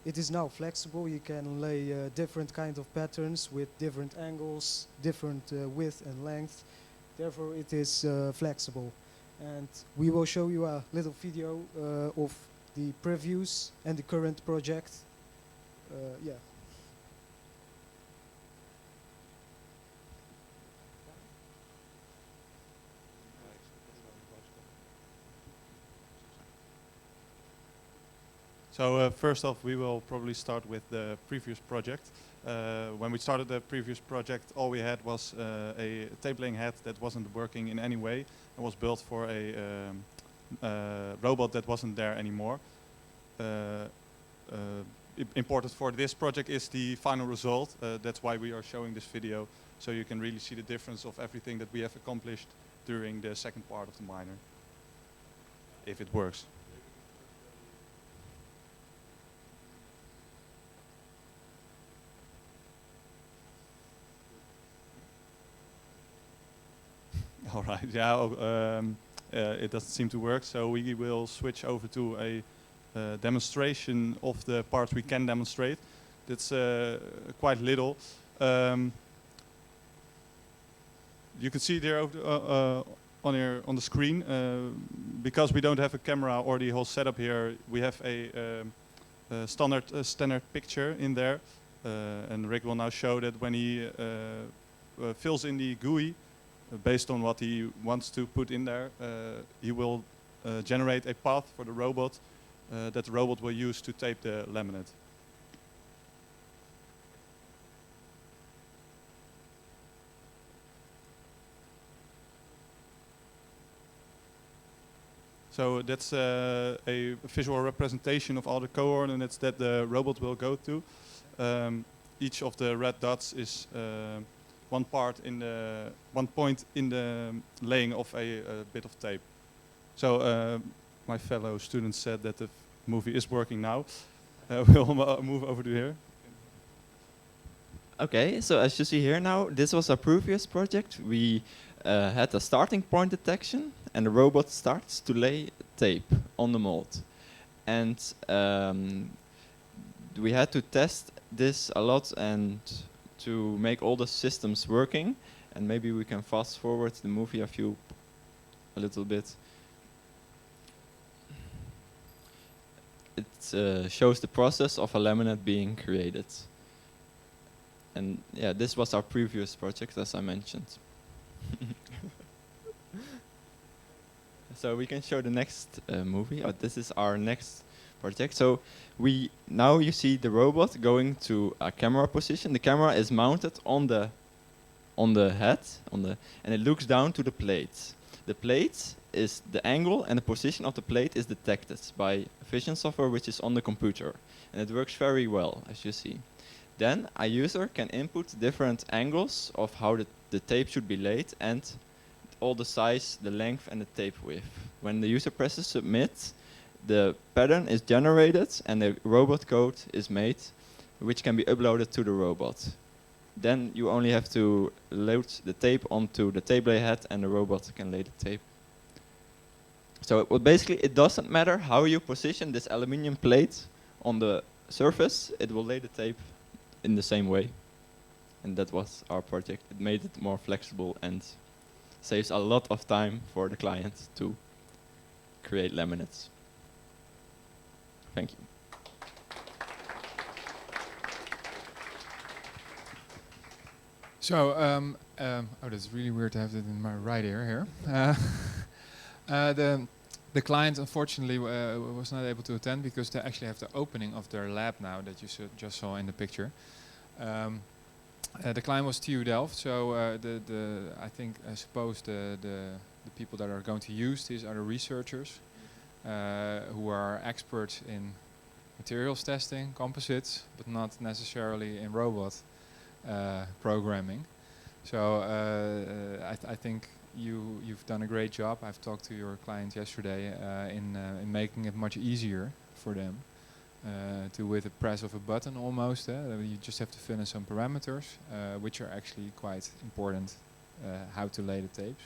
it is now flexible. You can lay different kind of patterns with different angles, different width and length. Therefore it is flexible. And we will show you a little video of the previews and the current project. Yeah. So first off, we will probably start with the previous project. When we started the previous project, all we had was a tape laying head that wasn't working in any way and was built for a robot that wasn't there anymore. Imported for this project is the final result. That's why we are showing this video, so you can really see the difference of everything that we have accomplished during the second part of the miner, if it works. All right. Yeah. It doesn't seem to work, so we will switch over to a demonstration of the parts we can demonstrate. That's quite little. You can see there on the screen. Because we don't have a camera or the whole setup here, we have a standard picture in there. And Rick will now show that when he fills in the GUI, based on what he wants to put in there, he will generate a path for the robot that the robot will use to tape the laminate. So that's a visual representation of all the coordinates that the robot will go to. Each of the red dots is one point in the laying of a bit of tape. So my fellow students said that the movie is working now. We'll move over to here. Okay, so as you see here now, this was a previous project. We had a starting point detection, and the robot starts to lay tape on the mold. And we had to test this a lot and to make all the systems working. And maybe we can fast forward the movie a little bit. It shows the process of a laminate being created. And yeah, this was our previous project, as I mentioned. So we can show the next movie. This is our next project. So now you see the robot going to a camera position. The camera is mounted on the head, and it looks down to the plate. The plate is the angle, and the position of the plate is detected by vision software, which is on the computer, and it works very well, as you see. Then a user can input different angles of how the tape should be laid and all the size, the length and the tape width. When the user presses submit, the pattern is generated and the robot code is made, which can be uploaded to the robot. Then you only have to load the tape onto the tape lay head and the robot can lay the tape. So basically it doesn't matter how you position this aluminium plate on the surface, it will lay the tape in the same way. And that was our project. It made it more flexible and saves a lot of time for the client to create laminates. Thank you. So, oh, that's really weird to have that in my right ear here. The client unfortunately was not able to attend because they actually have the opening of their lab now that you just saw in the picture. The client was TU Delft, so I suppose the people that are going to use this are the researchers who are experts in materials testing, composites, but not necessarily in robot programming. So I think you've done a great job. I've talked to your client yesterday in making it much easier for them with a press of a button almost. You just have to fill in some parameters, which are actually quite important, how to lay the tapes.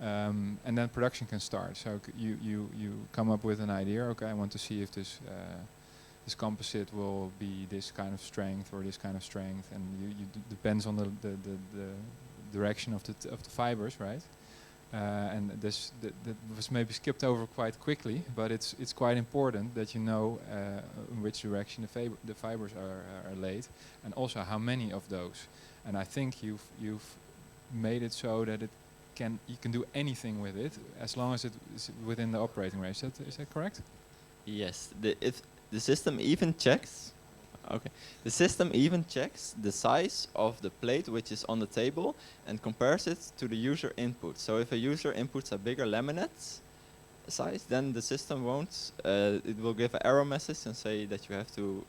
And then production can start. So you come up with an idea. Okay, I want to see if this composite will be this kind of strength or this kind of strength, and you depends on the direction of the fibers, right? And this that was maybe skipped over quite quickly, but it's quite important that you know in which direction the fibers are laid, and also how many of those. And I think you've made it so that you can do anything with it as long as it is within the operating range. Is that correct? Yes. The system even checks. Okay. The system even checks the size of the plate which is on the table and compares it to the user input. So if a user inputs a bigger laminate size, then the system won't. It will give an error message and say that you have to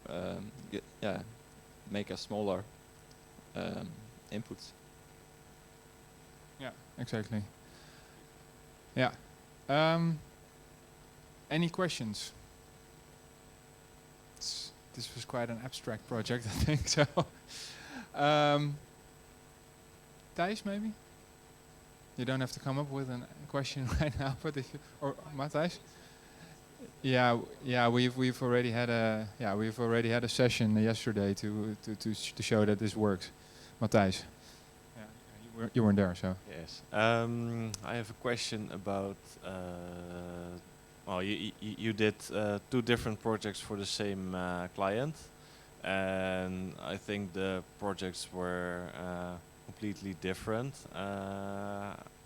make a smaller input. Yeah, exactly. Yeah. Any questions? This was quite an abstract project, I think. So, Thijs, maybe? You don't have to come up with a question right now, but if you, or Matthijs? Yeah, we've already had a session yesterday to show that this works. Matthijs. Yeah, you weren't there, so. Yes. I have a question about. Well, you did 2 different projects for the same client, and I think the projects were completely different.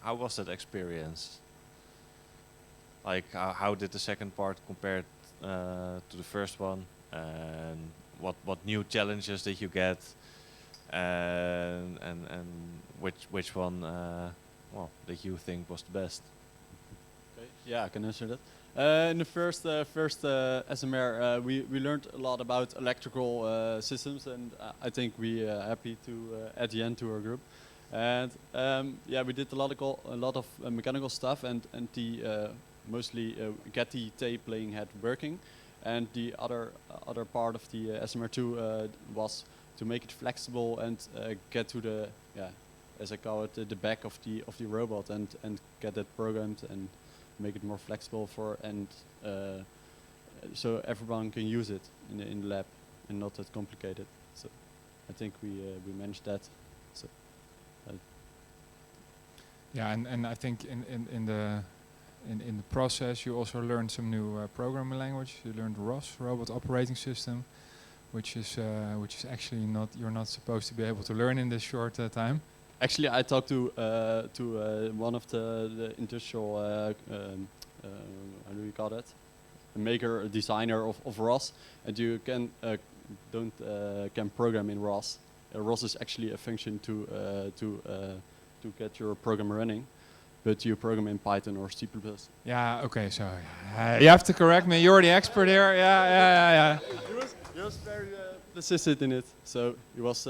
How was that experience? Like, how did the second part compare to the first one, and what new challenges did you get, and which one, well, did you think was the best? Okay. Yeah, I can answer that. In the first SMR, we learned a lot about electrical systems, and I think we happy to at the end to our group. And yeah, we did a lot of mechanical stuff, and the mostly get the tape laying head working, and the other part of the SMR2 was to make it flexible and get to the, as I call it, the back of the robot, and get that programmed and make it more flexible so everyone can use it in the lab and not that complicated. So I think we managed that. So yeah, and I think in the process you also learned some new programming language. You learned ROS, Robot Operating System, which is actually you're not supposed to be able to learn in this short time. Actually, I talked to one of the industrial how do you call that? A maker, a designer of ROS, and you can program in ROS. ROS is actually a function to get your program running, but you program in Python or C++. Yeah. Okay. So you have to correct me. You're the expert here. Yeah. He was very persistent in it, so he was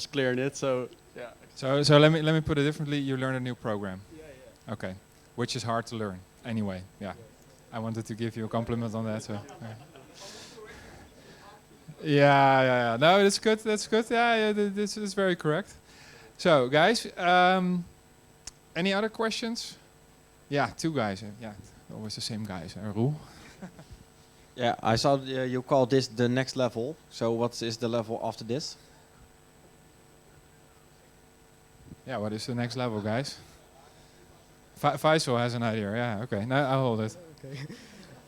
clear in it. So yeah. So let me put it differently. You learn a new program. Yeah. Okay. Which is hard to learn. Anyway. Yeah. I wanted to give you a compliment on that. So. Yeah. No, that's good. That's good. Yeah. This is very correct. So, guys, any other questions? Yeah, 2 guys. Yeah, always the same guys. Roel? Yeah, I saw you call this the next level. So what is the level after this? Yeah, what is the next level, guys? Faisal has an idea. Yeah, okay. No, I'll hold it.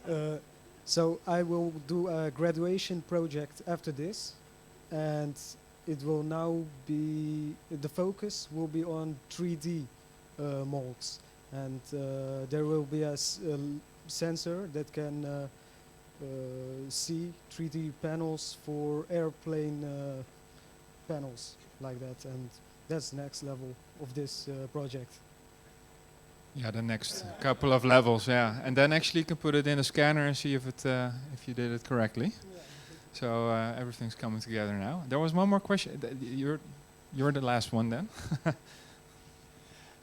Okay. So I will do a graduation project after this, and it will now be, the focus will be on 3D molds, and there will be a sensor that can see 3D panels for airplane panels like that, and that's the next level of this project. Yeah, the next couple of levels, yeah, and then actually you can put it in a scanner and see if you did it correctly. So everything's coming together now. There was one more question. You're the last one then.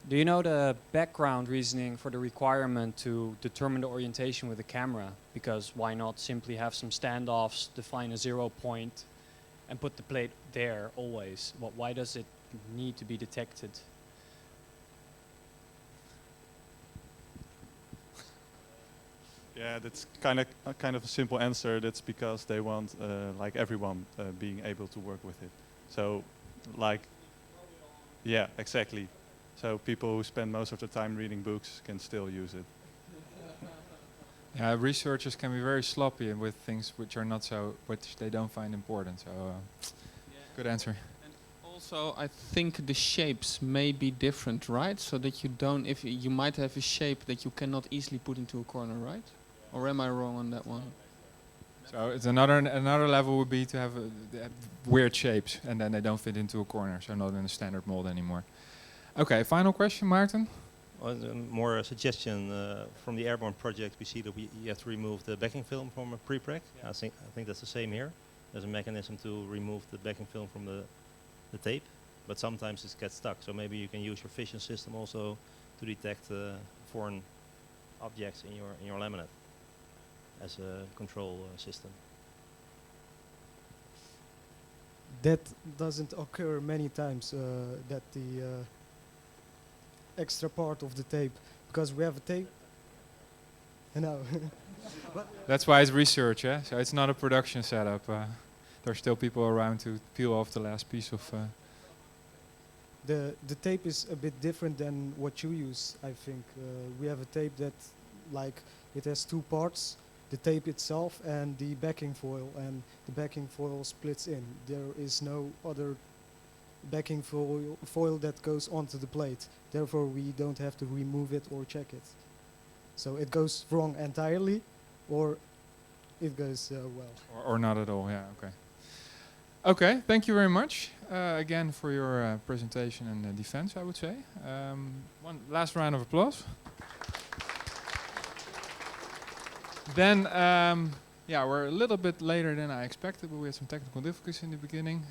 Do you know the background reasoning for the requirement to determine the orientation with the camera? Because why not simply have some standoffs, define a 0 point, and put the plate there always? Why does it need to be detected? Yeah, that's kind of a simple answer. That's because they want like everyone being able to work with it. So, like, yeah, exactly. So people who spend most of their time reading books can still use it. Yeah, researchers can be very sloppy with things which they don't find important. So, good answer. Also, I think the shapes may be different, right? So that you might have a shape that you cannot easily put into a corner, right? Or am I wrong on that one? So it's another level would be to have weird shapes, and then they don't fit into a corner, so not in a standard mold anymore. Okay, final question, Maarten. Well, more a suggestion from the airborne project. We see that you have to remove the backing film from a pre-preg. Yeah. I think that's the same here. There's a mechanism to remove the backing film from the tape, but sometimes it gets stuck. So maybe you can use your vision system also to detect foreign objects in your laminate as a control system. That doesn't occur many times. extra part of the tape because we have a tape. No. That's why it's research, yeah? So it's not a production setup. There's still people around to peel off the last piece of... The tape is a bit different than what you use, I think. We have a tape that, like, it has two parts, the tape itself and the backing foil, and the backing foil splits in. There is no other backing foil that goes onto the plate. Therefore, we don't have to remove it or check it. So it goes wrong entirely, or it goes well. Or not at all, yeah, okay. Okay, thank you very much again for your presentation and defense, I would say. One last round of applause. Then, yeah, we're a little bit later than I expected, but we had some technical difficulties in the beginning.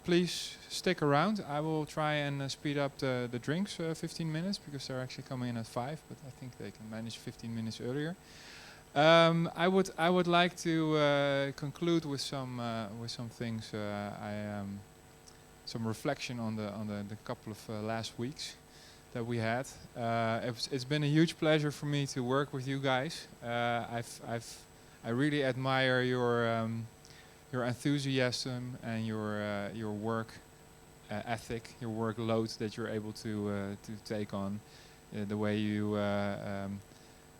Please stick around. I will try and speed up the drinks 15 minutes because they're actually coming in at 5, but I think they can manage 15 minutes earlier. I would like to conclude with some things. Some reflection on the couple of last weeks that we had. It's been a huge pleasure for me to work with you guys. I really admire your enthusiasm and your work ethic, your workload that you're able to take on, the way you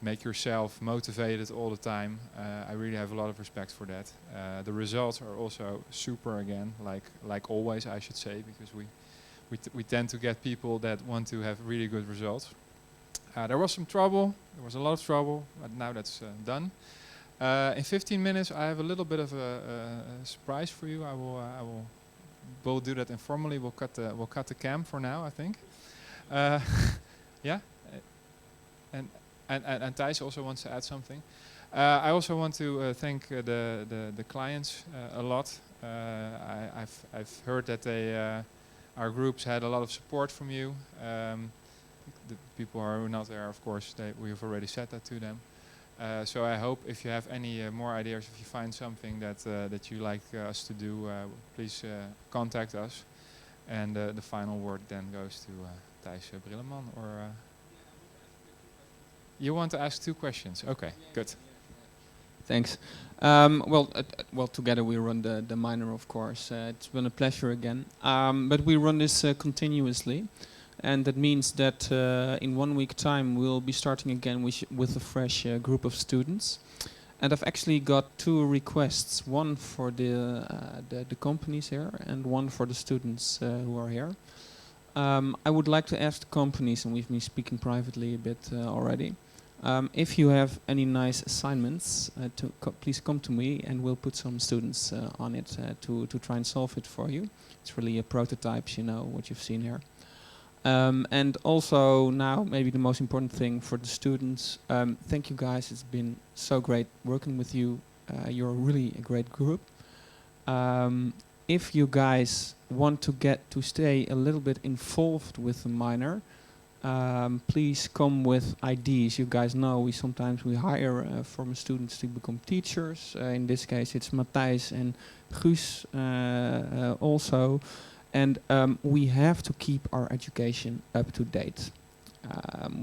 make yourself motivated all the time. I really have a lot of respect for that. The results are also super again, like always I should say, because we tend to get people that want to have really good results. There was some trouble, there was a lot of trouble, but now that's done. In 15 minutes I have a little bit of a surprise for you. We'll do that informally. We'll cut the cam for now, I think. Yeah, and Thijs also wants to add something. I also want to thank the clients a lot. I've heard that our groups had a lot of support from you. The people who are not there, of course, we've already said that to them. So I hope if you have any more ideas, if you find something that you like us to do, please contact us. And the final word then goes to Thijs Brilleman. Or you want to ask 2 questions? Okay, good. Thanks. Well, together we run the minor, of course. It's been a pleasure again. But we run this continuously. And that means that in 1 week time we'll be starting again with a fresh group of students. And I've actually got 2 requests, one for the companies here and one for the students who are here. I would like to ask the companies, and we've been speaking privately a bit already, if you have any nice assignments, please come to me and we'll put some students on it to try and solve it for you. It's really a prototypes, you know, what you've seen here. And also now maybe the most important thing for the students, thank you guys, it's been so great working with you. You're really a great group. If you guys want to stay a little bit involved with the minor, please come with ideas. You guys know sometimes we hire former students to become teachers. In this case it's Matthijs and Guus also. And we have to keep our education up to date.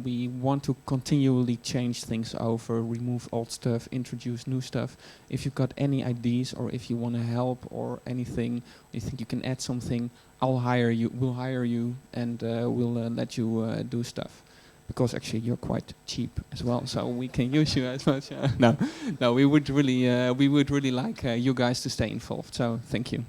We want to continually change things over, remove old stuff, introduce new stuff. If you've got any ideas or if you want to help or anything, you think you can add something, we'll hire you and we'll let you do stuff. Because actually you're quite cheap as well, so we can use you as much. No, we would really like you guys to stay involved. So thank you.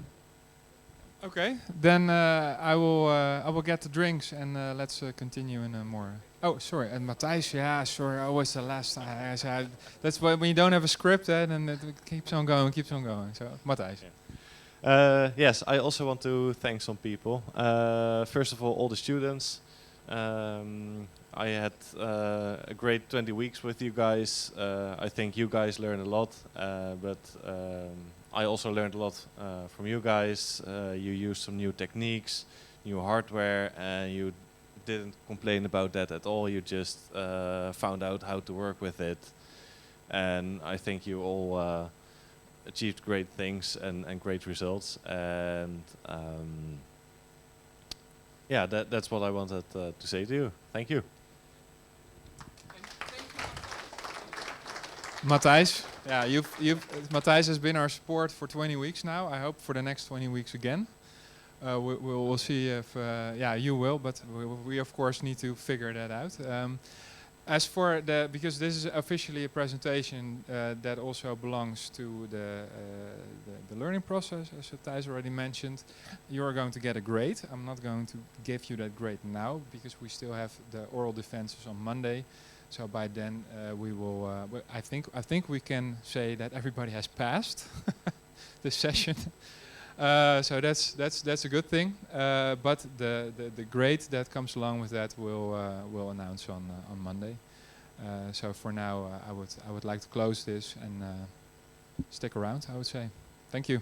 Okay, then I will get the drinks and let's continue in a more. Oh, sorry, and Matthijs, yeah, sorry, always the last time. That's why when you don't have a script, then it keeps on going. So, Matthijs. Yeah. Yes, I also want to thank some people. First of all the students. I had a great 20 weeks with you guys. I think you guys learned a lot, but I also learned a lot from you guys. You used some new techniques, new hardware, and you didn't complain about that at all. You just found out how to work with it. And I think you all achieved great things and great results. And yeah, that's what I wanted to say to you. Thank you. Matthijs, yeah, Matthijs has been our support for 20 weeks now. I hope for the next 20 weeks again. We'll see if, yeah, you will, but we of course need to figure that out. As for because this is officially a presentation that also belongs to the learning process, as Thijs already mentioned, you are going to get a grade. I'm not going to give you that grade now because we still have the oral defenses on Monday. So by then we will. I think we can say that everybody has passed this session. So that's a good thing. But the grade that comes along with that we'll announce on Monday. So for now, I would like to close this and stick around. I would say, thank you.